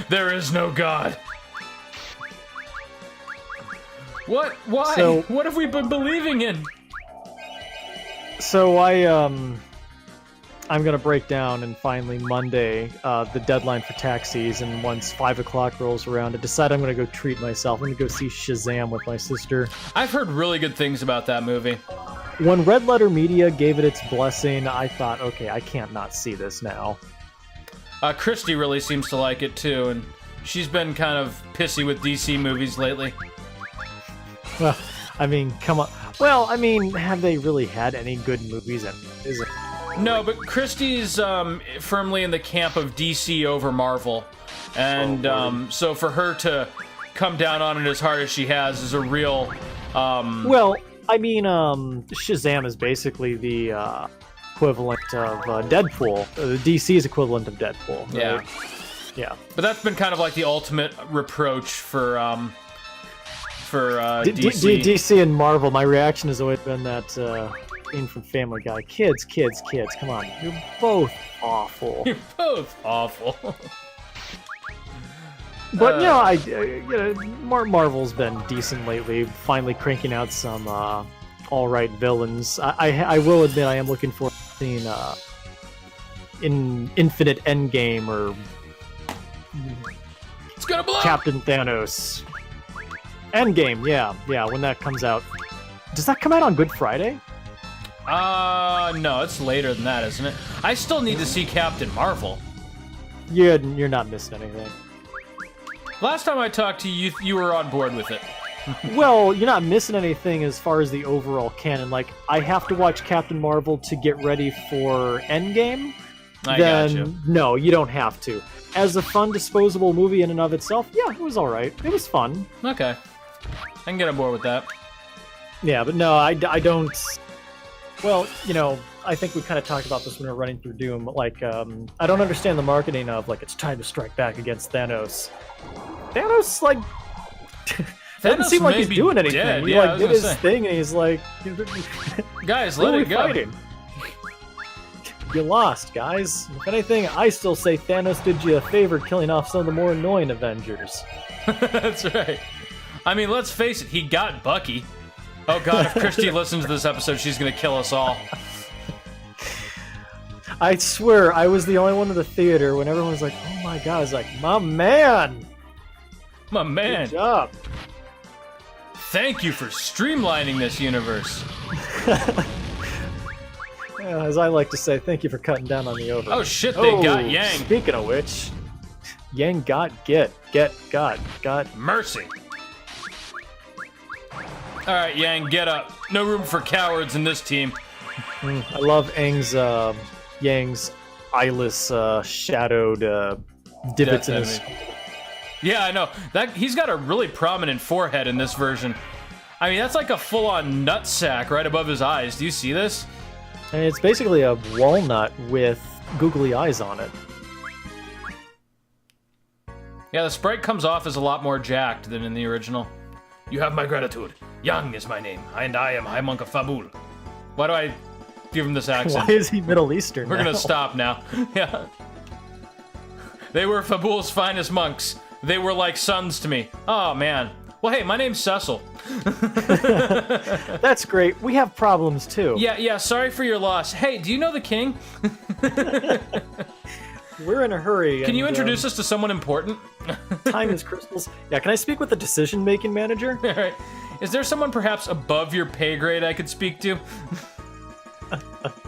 There is no God. What? Why?
So-
What have we been believing in?
So I'm gonna break down and finally Monday, the deadline for tax season. Once 5 o'clock rolls around, I decide I'm gonna go treat myself. I'm gonna go see Shazam with my sister.
I've heard really good things about that movie.
When Red Letter Media gave it its blessing, I thought, okay, I can't not see this now.
Christy really seems to like it too, and she's been kind of pissy with DC movies lately.
Well, I mean, come on. Well, I mean, have they really had any good movies? Is it?
No, but Christie's firmly in the camp of DC over Marvel, and so for her to come down on it as hard as she has is a real.
Well, I mean, Shazam is basically the equivalent of Deadpool. DC's equivalent of Deadpool. Right?
Yeah.
Yeah.
But that's been kind of like the ultimate reproach for DC.
DC and Marvel. My reaction has always been that scene from Family Guy. Kids, come on, you're both awful.
You're both awful.
But Marvel's been decent lately. Finally cranking out some all right villains. I will admit I am looking forward to seeing in Infinite Endgame or
It's gonna blow.
Captain Thanos. Endgame, yeah, when that comes out. Does that come out on Good Friday?
No, it's later than that, isn't it? I still need to see Captain Marvel.
You're not missing anything.
Last time I talked to you, you were on board with it.
Well, you're not missing anything as far as the overall canon. Like, I have to watch Captain Marvel to get ready for Endgame.
Then, gotcha.
No, you don't have to. As a fun, disposable movie in and of itself, yeah, it was all right. It was fun.
Okay. I can get on board with that.
Yeah, but no, I don't... Well, you know, I think we kind of talked about this when we were running through Doom. Like, I don't understand the marketing of, like, it's time to strike back against Thanos. Thanos, like... doesn't seem like he's doing anything.
Dead.
He
Yeah,
did his thing, and he's like...
Guys, let it go.
Fighting? You lost, guys. If anything, I still say Thanos did you a favor killing off some of the more annoying Avengers.
That's right. I mean, let's face it, he got Bucky. Oh god, if Christy listens to this episode, she's gonna kill us all.
I swear, I was the only one in the theater when everyone was like, oh my god, I was like, my man!
My man.
Good job.
Thank you for streamlining this universe.
As I like to say, thank you for cutting down on the over.
Oh shit, they got Yang.
Speaking of which, Yang got
Mercy. Alright, Yang, get up. No room for cowards in this team.
I love Yang's eyeless, shadowed divots in his...
Yeah, I know. He's got a really prominent forehead in this version. I mean, that's like a full-on nutsack right above his eyes. Do you see this?
And it's basically a walnut with googly eyes on it.
Yeah, the sprite comes off as a lot more jacked than in the original. You have my gratitude. Yang is my name, and I am High Monk of Fabul. Why do I give him this accent?
Why is he Middle Eastern
We're
now?
gonna stop now. Yeah. They were Fabul's finest monks. They were like sons to me. Oh, man. Well, hey, my name's Cecil.
That's great. We have problems, too.
Yeah, sorry for your loss. Hey, do you know the king?
We're in a hurry.
Can you introduce us to someone important?
Time is crystals. Yeah, can I speak with the decision-making manager?
All right. Is there someone perhaps above your pay grade I could speak to?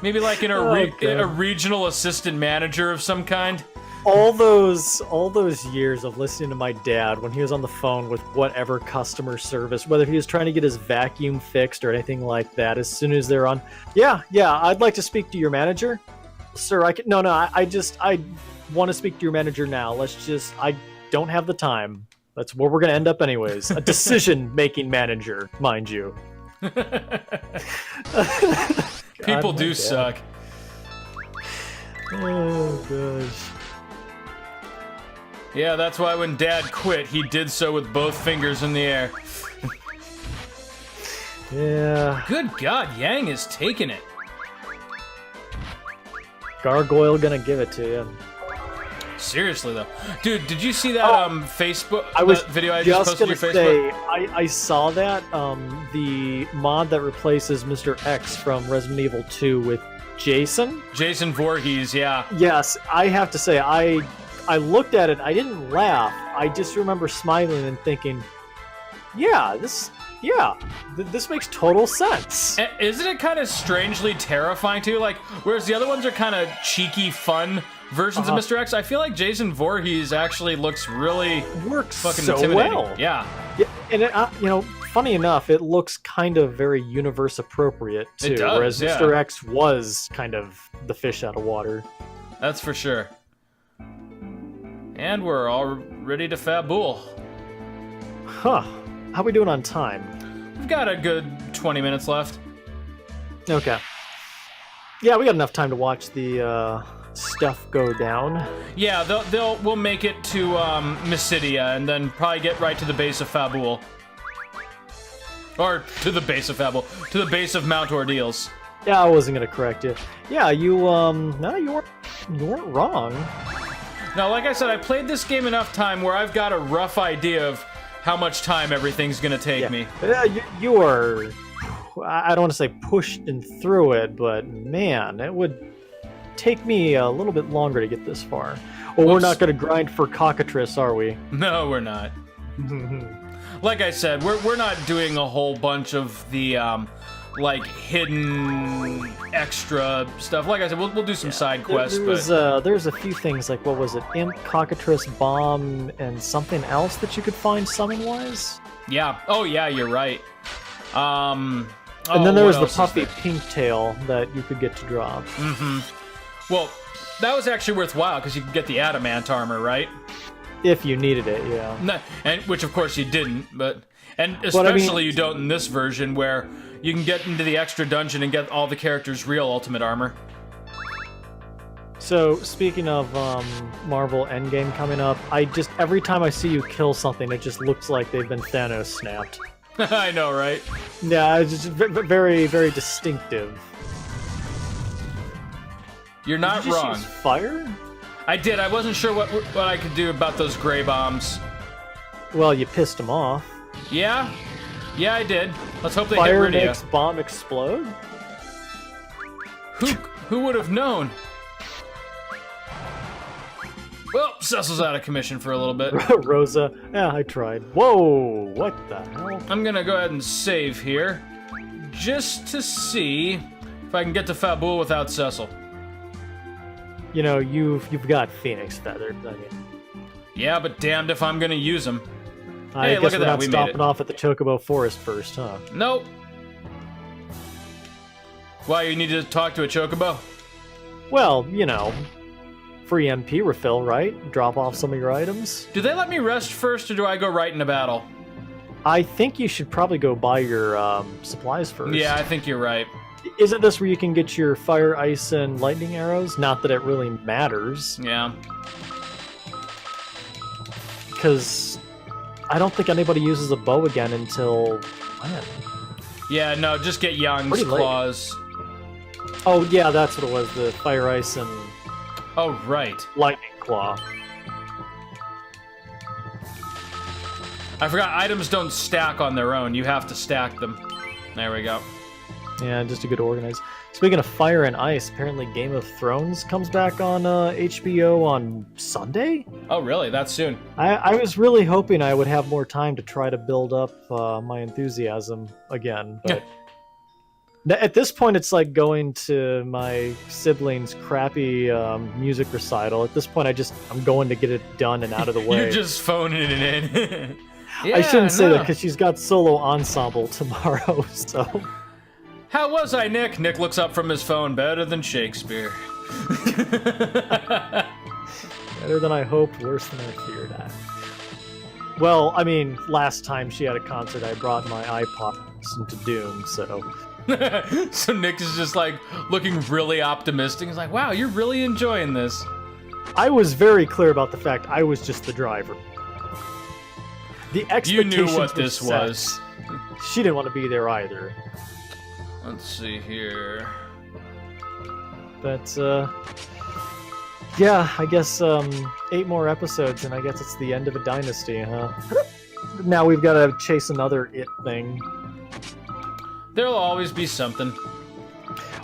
Maybe like a regional assistant manager of some kind?
All those years of listening to my dad when he was on the phone with whatever customer service, whether he was trying to get his vacuum fixed or anything like that, as soon as they're on, yeah, I'd like to speak to your manager. Sir, I want to speak to your manager now. I don't have the time. That's where we're going to end up anyways. A decision-making manager, mind you.
People do suck.
Oh, gosh.
Yeah, that's why when Dad quit, he did so with both fingers in the air.
Yeah.
Good God, Yang is taking it.
Gargoyle gonna give it to you.
Seriously though, dude, did you see that Facebook video I just posted on your Facebook?
I saw that the mod that replaces Mr. X from Resident Evil 2 with Jason
Voorhees, yeah.
Yes, I have to say I looked at it. I didn't laugh. I just remember smiling and thinking, this makes total sense.
Isn't it kind of strangely terrifying too? Like, whereas the other ones are kind of cheeky, fun versions of Mr. X, I feel like Jason Voorhees actually looks really fucking
so
intimidating.
well.
Yeah,
and it, funny enough, it looks kind of very universe appropriate too.
It does,
whereas Mr. X was kind of the fish out of water.
That's for sure. And we're all ready to Fabul.
Huh. How we doing on time?
We've got a good 20 minutes left.
Okay. Yeah, we got enough time to watch the stuff go down.
Yeah, we'll make it to Mysidia and then probably get right to the base of Fabul. Or to the base of Fabul, to the base of Mount Ordeals.
Yeah, I wasn't gonna correct you. Yeah, you weren't wrong.
Now, like I said, I played this game enough time where I've got a rough idea of how much time everything's gonna take me.
Yeah, you are. I don't want to say pushed and through it, but man, it would take me a little bit longer to get this far. Well, we're not gonna grind for cockatrice, are we?
No, we're not. Like I said, we're not doing a whole bunch of the like hidden extra stuff. Like I said, we'll do some side quests.
There's a few things like what was it? Imp, Cockatrice, Bomb, and something else that you could find summon-wise.
Yeah. Oh yeah, you're right.
And then there was the puffy pink tail that you could get to drop.
Mm-hmm. Well, that was actually worthwhile because you could get the adamant armor, right?
If you needed it, yeah.
No, and which of course you didn't, and especially you don't in this version where you can get into the extra dungeon and get all the characters' real ultimate armor.
So, speaking of Marvel Endgame coming up, every time I see you kill something, it just looks like they've been Thanos snapped.
I know, right?
Yeah, it's just very, very distinctive.
You're not
Did you
wrong.
Use fire?
I did. I wasn't sure what I could do about those gray bombs.
Well, you pissed them off.
Yeah? Yeah, I did. Let's hope they
Fire
hit rid
makes
of you.
bomb explode?
Who would have known? Well, Cecil's out of commission for a little bit.
Rosa. Yeah, I tried. Whoa, what the hell?
I'm gonna go ahead and save here, just to see if I can get to Fabul without Cecil.
You know, you've got Phoenix Feathers. I mean,
yeah, but damned if I'm gonna use them.
I
Hey,
guess
look at
we're
that,
not
we made
stopping
it.
off at the Chocobo Forest first, huh?
Nope. Why, you need to talk to a chocobo?
Well, you know, free MP refill, right? Drop off some of your items.
Do they let me rest first, or do I go right into battle?
I think you should probably go buy your supplies first.
Yeah, I think you're right.
Isn't this where you can get your fire, ice, and lightning arrows? Not that it really matters,
Yeah.
because I don't think anybody uses a bow again until when?
Yeah, no, just get Yang's
Pretty late.
claws.
Oh yeah, that's what it was. The fire, ice, and
Oh, right.
lightning claw.
I forgot, items don't stack on their own. You have to stack them. There we go.
Yeah, just a good organize. Speaking of fire and ice, apparently Game of Thrones comes back on HBO on Sunday?
Oh, really? That soon?
I was really hoping I would have more time to try to build up my enthusiasm again, but at this point it's like going to my siblings' crappy music recital. At this point I'm going to get it done and out of the way.
You're just phoning it in. Yeah,
I shouldn't say that
no.
because she's got solo ensemble tomorrow, so...
How was I, Nick? Nick looks up from his phone. Better than Shakespeare.
Better than I hoped, worse than I feared. Well, I mean, last time she had a concert, I brought my iPod to listen to Doom, so...
So Nick is just like looking really optimistic. He's like, wow, you're really enjoying this.
I was very clear about the fact I was just the driver. The
You
expectations
knew what
were
this
set.
was.
She didn't want to be there either.
Let's see here.
But, yeah, I guess 8 more episodes, and I guess it's the end of a dynasty, huh? Now we've got to chase another It thing.
There'll always be something.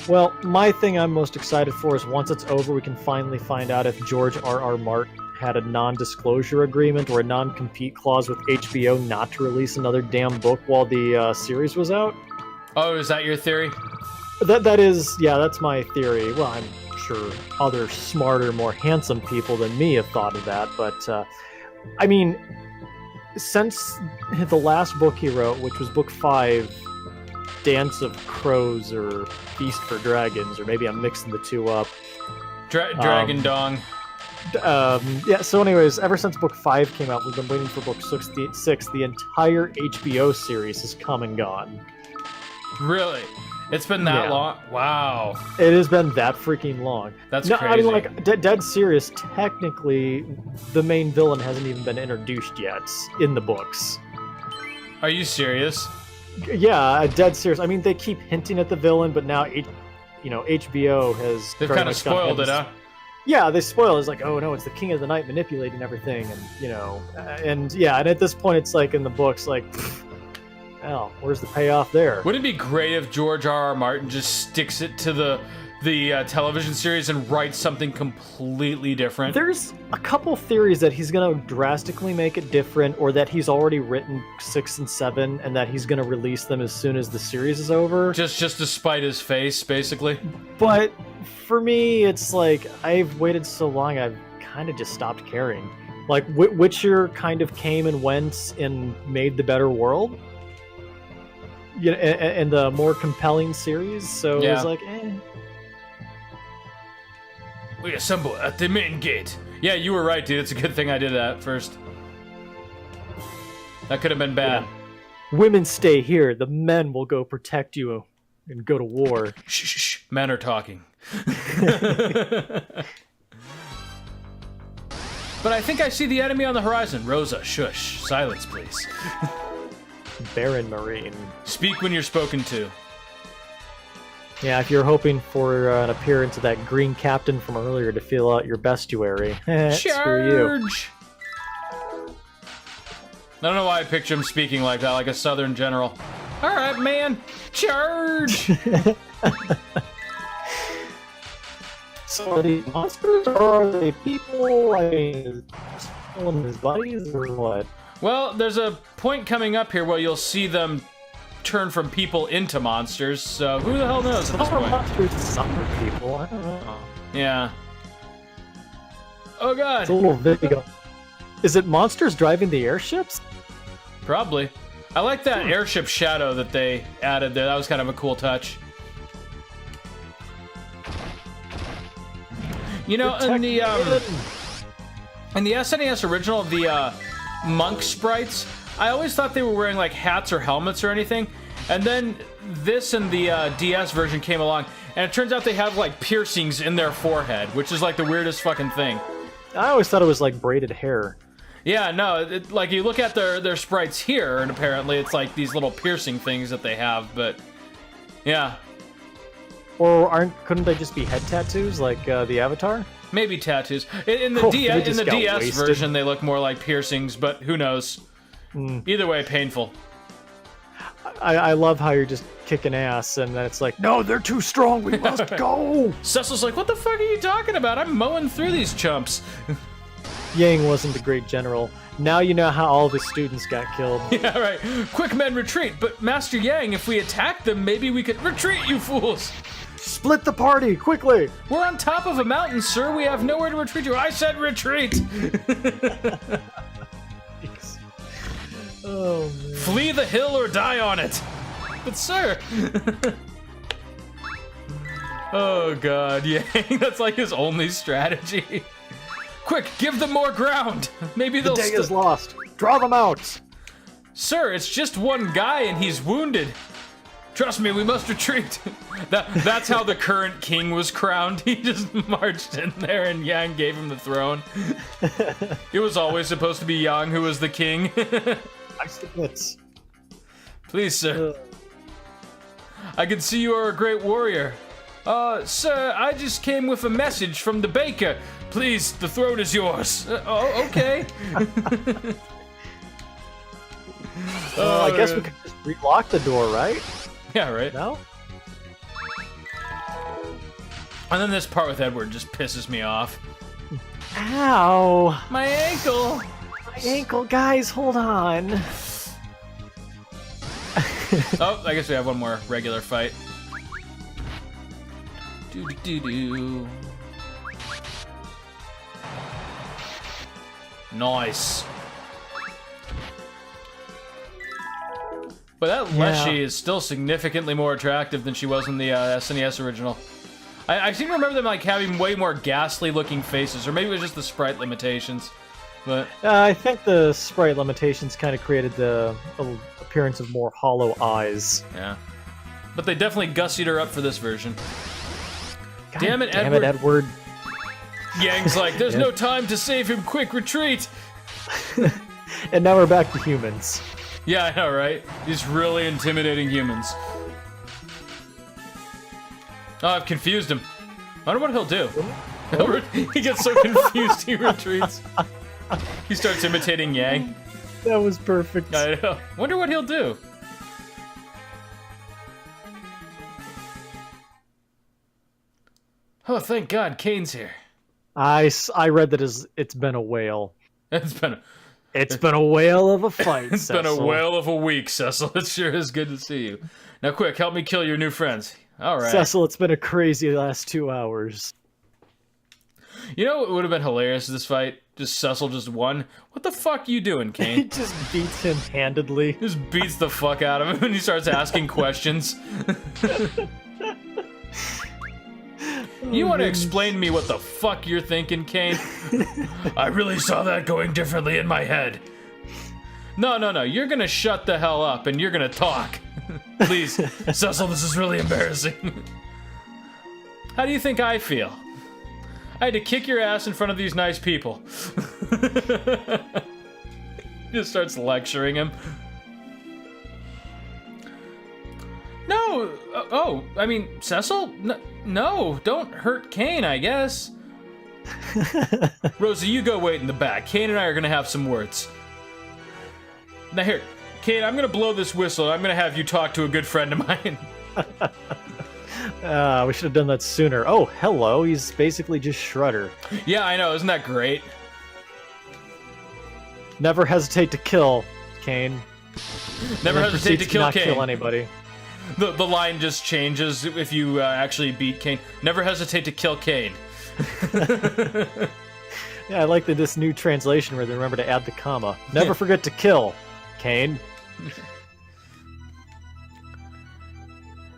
Well, my thing I'm most excited for is once it's over, we can finally find out if George R.R. Martin had a non-disclosure agreement or a non-compete clause with HBO not to release another damn book while the series was out.
Oh, is that your theory?
That is, yeah, that's my theory. Well, I'm sure other smarter, more handsome people than me have thought of that, but I mean, since the last book he wrote, which was book 5, Dance of Crows or Feast for Dragons, or maybe I'm mixing the two up.
Dragon Dong.
Yeah, so anyways, ever since book 5 came out, we've been waiting for book 6. The entire HBO series has come and gone.
Really? It's been that long? Wow.
It has been that freaking long.
That's
no,
crazy.
I mean, like, dead serious, technically, the main villain hasn't even been introduced yet in the books.
Are you serious?
Yeah, dead serious. I mean, they keep hinting at the villain, but now, HBO has...
They've
very
kind of
much gone
spoiled
ahead
it,
and-
huh?
Yeah, they spoil it. It's like, oh no, it's the King of the Night manipulating everything, and yeah, and at this point, it's like in the books, like, well, where's the payoff there?
Wouldn't it be great if George R.R. Martin just sticks it to the television series and write something completely different.
There's a couple theories that he's going to drastically make it different, or that he's already written 6 and 7 and that he's going to release them as soon as the series is over.
Just to spite his face, basically.
But for me, it's like, I've waited so long, I've kind of just stopped caring. Like, Witcher kind of came and went and made the better world. Yeah, and the more compelling series, so it was like, eh.
We assemble at the main gate. Yeah, you were right, dude. It's a good thing I did that first. That could have been bad.
Yeah. Women stay here. The men will go protect you and go to war.
Shh, shh, shh. Men are talking. But I think I see the enemy on the horizon. Rosa, shush. Silence, please.
Baron Marine.
Speak when you're spoken to.
Yeah, if you're hoping for an appearance of that green captain from earlier to fill out your bestuary, screw you.
Charge! I don't know why I picture him speaking like that, like a southern general. All right, man, charge!
So are these monsters, or are they people? I mean, killing his buddies, or what?
Well, there's a point coming up here where you'll see them turn from people into monsters, so who the hell knows at this
Some are
point?
monsters, some are people, I don't know.
Yeah. Oh god.
It's a little vague. Is it monsters driving the airships?
Probably. I like that airship shadow that they added there. That was kind of a cool touch. You know, in the SNES original, the monk sprites, I always thought they were wearing like hats or helmets or anything, and then this and the DS version came along, and it turns out they have like piercings in their forehead, which is like the weirdest fucking thing.
I always thought it was like braided hair.
Yeah, no, like you look at their sprites here, and apparently it's like these little piercing things that they have, but yeah.
Or couldn't they just be head tattoos like the Avatar?
Maybe tattoos. In the DS
wasted.
version, they look more like piercings, but who knows? Either way, painful.
I love how you're just kicking ass, and then it's like, no, they're too strong, we must go!
Cecil's like, what the fuck are you talking about? I'm mowing through these chumps.
Yang wasn't a great general. Now you know how all the students got killed.
Yeah, right. Quick, men, retreat. But Master Yang, if we attack them, maybe we could... Retreat, you fools!
Split the party, quickly!
We're on top of a mountain, sir. We have nowhere to retreat to. I said retreat!
Oh, man.
Flee the hill or die on it. But sir... Oh, God, Yang. That's like his only strategy. Quick, give them more ground. Maybe they'll...
The day is lost. Draw them out.
Sir, it's just one guy and he's wounded. Trust me, we must retreat. That's how the current king was crowned. He just marched in there and Yang gave him the throne. It was always supposed to be Yang who was the king.
I submit.
Please, sir. I can see you are a great warrior. Sir, I just came with a message from the baker. Please, the throne is yours. Oh, okay.
I guess we could just relock the door, right?
Yeah, right.
No?
And then this part with Edward just pisses me off.
Ow!
My ankle!
My ankle, guys, hold on.
Oh, I guess we have one more regular fight. Do-do-do-do. Nice. But that Leshy is still significantly more attractive than she was in the SNES original. I seem to remember them like having way more ghastly looking faces, or maybe it was just the sprite limitations. But
I think the sprite limitations kind of created the appearance of more hollow eyes.
yeah. But they definitely gussied her up for this version.
God
Damn it,
Edward.
Yang's like, there's no time to save him, quick, retreat!
And now we're back to humans.
Yeah, I know, right? These really intimidating humans. Oh, I've confused him. I wonder what he'll do. He gets so confused he retreats. He starts imitating Yang.
That was perfect.
I know. Wonder what he'll do. Oh, thank God, Kane's here.
I read that it's been a whale.
It's been
a whale of a fight,
it's
Cecil.
been a whale of a week, Cecil. It sure is good to see you. Now, quick, help me kill your new friends. All right.
Cecil, it's been a crazy last 2 hours.
You know what would have been hilarious in this fight? Just Cecil just won. What the fuck you doing,
He
Kane?
just beats him handedly.
Just beats the fuck out of him and he starts asking questions. You want to explain to me what the fuck you're thinking, Kane? I really saw that going differently in my head. No. You're gonna shut the hell up and you're gonna talk. Please, Cecil, this is really embarrassing. How do you think I feel? I had to kick your ass in front of these nice people. Just starts lecturing him. No, I mean, Cecil? No, don't hurt Kane, I guess. Rosie, you go wait in the back. Kane and I are gonna have some words. Now here, Kane, I'm gonna blow this whistle. I'm gonna have you talk to a good friend of mine.
We should have done that sooner. Oh, hello. He's basically just Shredder.
Yeah, I know. Isn't that great?
Never hesitate to kill, Kane.
Never hesitate to kill
not
Kane.
Kill anybody.
The line just changes if you actually beat Kane. Never hesitate to kill Kane.
Yeah, I like this new translation where they remember to add the comma. Never forget to kill, Kane.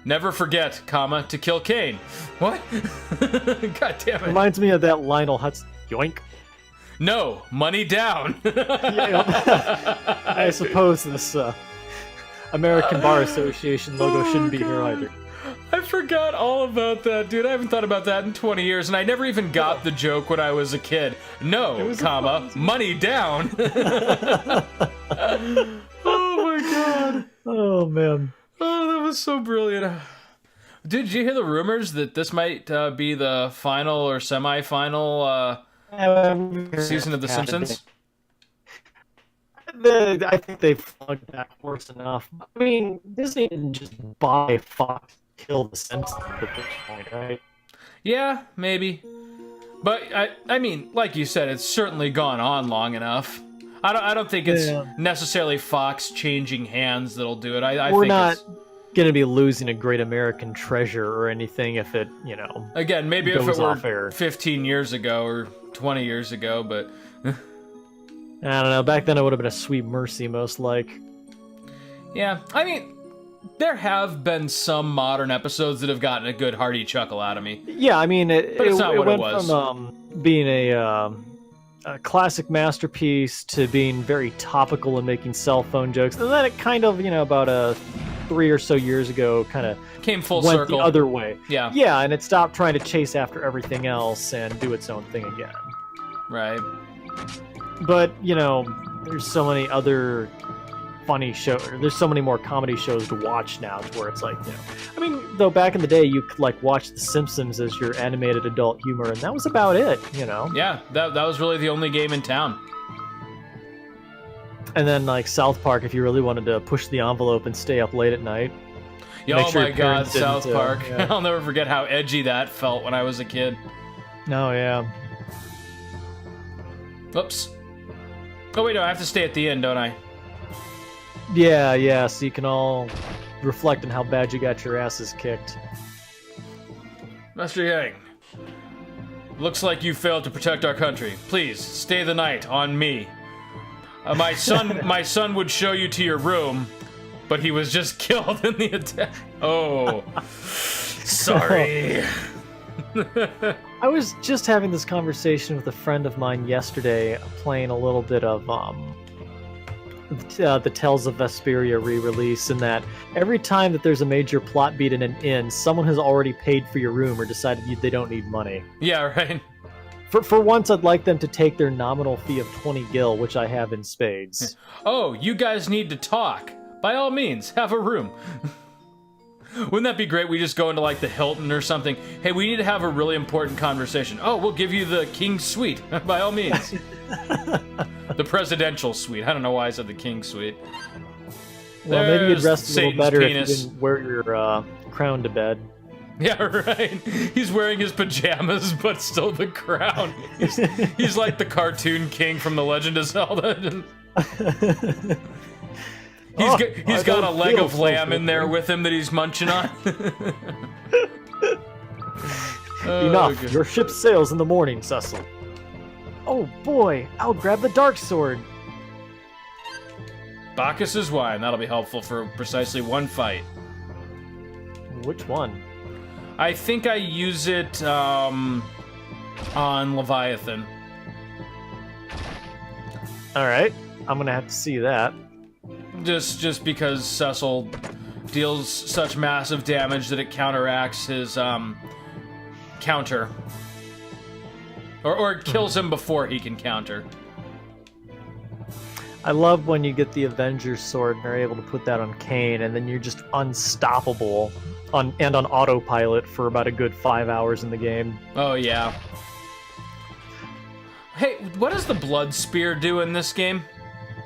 Never forget, comma, to kill Kane. What? God damn it.
Reminds me of that Lionel Hutz. Yoink.
No, money down.
I suppose this American Bar Association logo shouldn't be here either.
I forgot all about that, dude. I haven't thought about that in 20 years, and I never even got the joke when I was a kid. No, comma, money down. Oh my god.
Oh, man.
Oh, that was so brilliant. Did you hear the rumors that this might be the final or semi-final season of The Simpsons?
I think they've flogged that horse enough. I mean, Disney didn't just buy Fox to kill The Simpsons at this point, right?
Yeah, maybe. But, I mean, like you said, it's certainly gone on long enough. I don't think it's necessarily Fox changing hands that'll do it.
We're not going to be losing a great American treasure or anything if it,
Again, maybe if it were
air.
15 years ago or 20 years ago, but...
I don't know. Back then it would have been a sweet mercy, most like.
Yeah, I mean, there have been some modern episodes that have gotten a good hearty chuckle out of me.
Yeah, I mean, it went
was.
From being a classic masterpiece to being very topical and making cell phone jokes. And then it kind of, about 3 or so years ago, kind of
came full
went
circle
the other way.
Yeah.
Yeah, and it stopped trying to chase after everything else and do its own thing again.
Right.
But, there's so many other funny shows. There's so many more comedy shows to watch now to where it's like, I mean, though back in the day, you could, watch The Simpsons as your animated adult humor, and that was about it,
Yeah, that was really the only game in town.
And then, South Park, if you really wanted to push the envelope and stay up late at night.
Oh my god, South
didn't,
Park.
yeah.
I'll never forget how edgy that felt when I was a kid.
Oh, yeah.
Oops. Oh wait, no, I have to stay at the end, don't I?
Yeah, so you can all reflect on how bad you got your asses kicked.
Master Yang, looks like you failed to protect our country. Please, stay the night on me. My son would show you to your room, but he was just killed in the attack. Oh, sorry.
I was just having this conversation with a friend of mine yesterday, playing a little bit of the Tales of Vesperia re-release, and that every time that there's a major plot beat in an inn, someone has already paid for your room or decided they don't need money.
Yeah, right.
For once, I'd like them to take their nominal fee of 20 gil, which I have in spades.
Oh, you guys need to talk. By all means, have a room. Wouldn't that be great? We just go into the Hilton or something. Hey, we need to have a really important conversation. Oh, we'll give you the King's Suite. By all means. The presidential suite. I don't know why I said the King's Suite.
Well, maybe you'd rest a little
Satan's
better
penis.
if you didn't wear your crown to bed.
Yeah, right. He's wearing his pajamas, but still the crown. He's like the cartoon king from The Legend of Zelda. He's got a leg of lamb in there with him that he's munching on.
Enough.
Okay.
Your ship sails in the morning, Cecil. Oh boy, I'll grab the dark sword.
Bacchus's wine. That'll be helpful for precisely one fight.
Which one?
I think I use it on Leviathan.
All right, I'm gonna have to see that.
Just because Cecil deals such massive damage that it counteracts his counter. Or it kills him before he can counter.
I love when you get the Avengers sword and are able to put that on Kane, and then you're just unstoppable on autopilot for about a good 5 hours in the game.
Oh, yeah. Hey, what does the Blood Spear do in this game?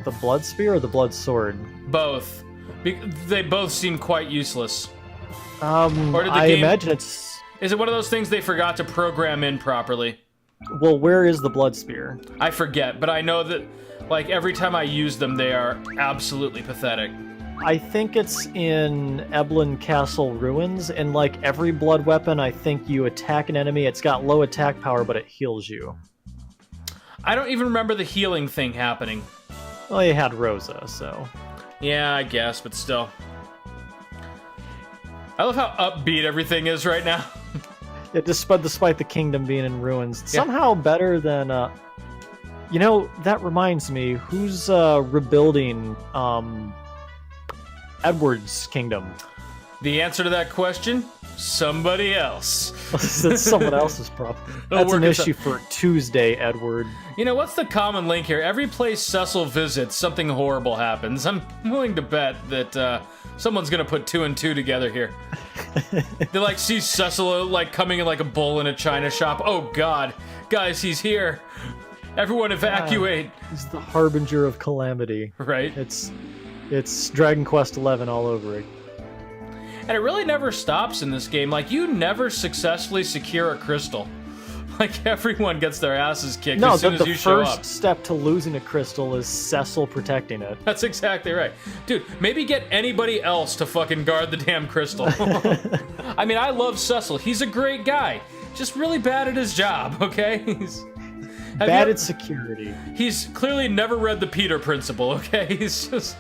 The Blood Spear or the Blood Sword?
Both. They both seem quite useless.
Or
did the
I
game...
imagine it's...
Is it one of those things they forgot to program in properly?
Well, where is the Blood Spear?
I forget, but I know that, like, every time I use them, they are absolutely pathetic.
I think it's in Eblan Castle Ruins, and like every blood weapon, I think you attack an enemy, it's got low attack power, but it heals you.
I don't even remember the healing thing happening.
Well, you had Rosa, so...
Yeah, I guess, but still. I love how upbeat everything is right now.
Yeah, despite the kingdom being in ruins. Somehow better than... You know, that reminds me, who's rebuilding Edward's kingdom?
The answer to that question? Somebody else.
That's someone else's problem. That's an issue for Tuesday, Edward.
You know, what's the common link here? Every place Cecil visits, something horrible happens. I'm willing to bet that someone's gonna put 2 and 2 together here. They like see Cecil like coming in like a bull in a china shop. Oh God, guys, he's here. Everyone evacuate.
He's the harbinger of calamity.
Right.
It's Dragon Quest XI all over it.
And it really never stops in this game. Like, you never successfully secure a crystal. Like, everyone gets their asses kicked as soon as you show up.
The first step to losing a crystal is Cecil protecting it.
That's exactly right. Dude, maybe get anybody else to fucking guard the damn crystal. I mean, I love Cecil. He's a great guy. Just really bad at his job, okay? He's
bad at security.
He's clearly never read the Peter Principle, okay? He's just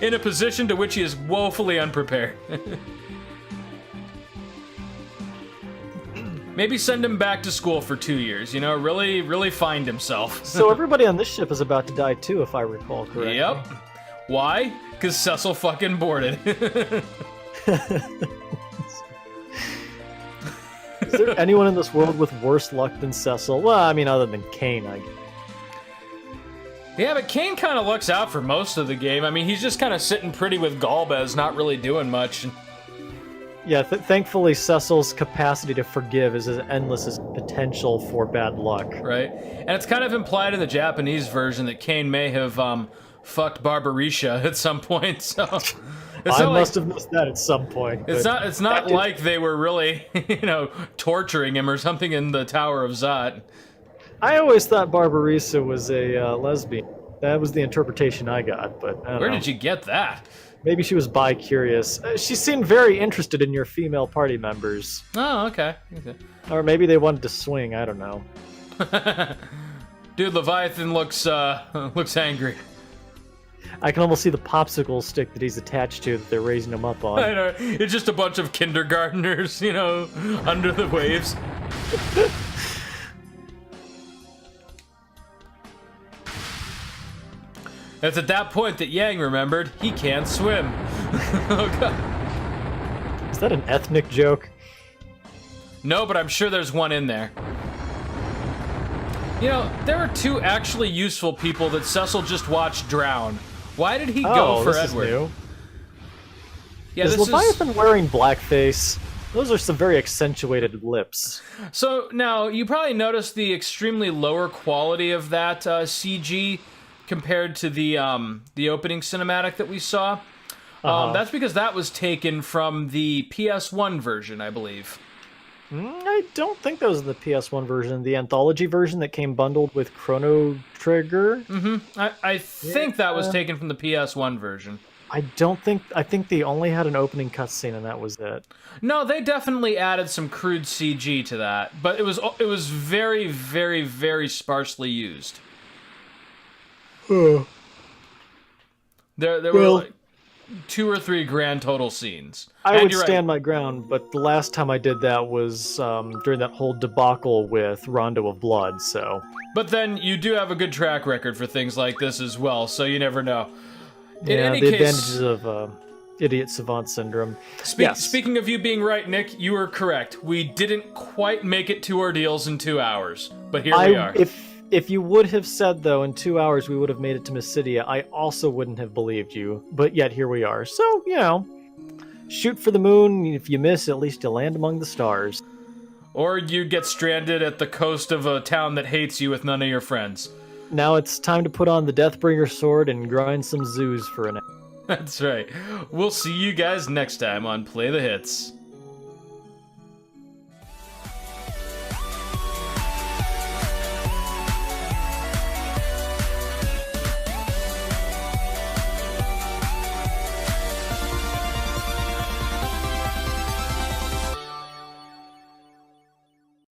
in a position to which he is woefully unprepared. Maybe send him back to school for 2 years, you know, really find himself.
So everybody on this ship is about to die too, if I recall correctly.
Yep. Why? Because Cecil fucking boarded.
Is there anyone in this world with worse luck than Cecil? Well, I mean, other than Kane, I guess.
Yeah, but Kane kind of looks out for most of the game. I mean, he's just kind of sitting pretty with Galbez, not really doing much.
Yeah, thankfully Cecil's capacity to forgive is as endless as potential for bad luck.
Right. And it's kind of implied in the Japanese version that Kane may have fucked Barbarisha at some point, so...
I must have missed that at some point.
It's not like they were really, you know, torturing him or something in the Tower of Zot.
I always thought Barbarissa was a lesbian. That was the interpretation I got, but I don't know.
Where did you get that?
Maybe she was bi-curious. She seemed very interested in your female party members.
Oh, okay.
Or maybe they wanted to swing, I don't know.
Dude, Leviathan looks angry.
I can almost see the popsicle stick that he's attached to that they're raising him up on.
I know. It's just a bunch of kindergartners, you know, under the waves. It's at that point that Yang remembered he can't swim. Oh, God.
Is that an ethnic joke?
No, but I'm sure there's one in there. You know, there are 2 actually useful people that Cecil just watched drown. Why did he go for Edward?
Is new.
Yeah,
is Leviathan wearing blackface? Those are some very accentuated lips.
So now you probably noticed the extremely lower quality of that CG compared to the opening cinematic that we saw. That's because that was taken from the PS1 version, I believe.
I don't think that was the PS1 version. The anthology version that came bundled with Chrono Trigger.
I think that was taken from the PS1 version.
I think they only had an opening cutscene and that was it.
No, they definitely added some crude CG to that, but it was very, very, very sparsely used. There were like 2 or 3 grand total scenes.
I would stand my ground, but the last time I did that was during that whole debacle with Rondo of Blood, so...
But then you do have a good track record for things like this as well, so you never know. In
yeah,
any
the
case,
advantages of idiot savant syndrome.
Speaking of you being right, Nick, you are correct. We didn't quite make it 2 ordeals in 2 hours, but here we are.
If you would have said, though, in 2 hours we would have made it to Mysidia, I also wouldn't have believed you. But yet, here we are. So, you know, shoot for the moon. If you miss, at least you'll land among the stars.
Or you get stranded at the coast of a town that hates you with none of your friends.
Now it's time to put on the Deathbringer sword and grind some zoos for an hour.
That's right. We'll see you guys next time on Play the Hits.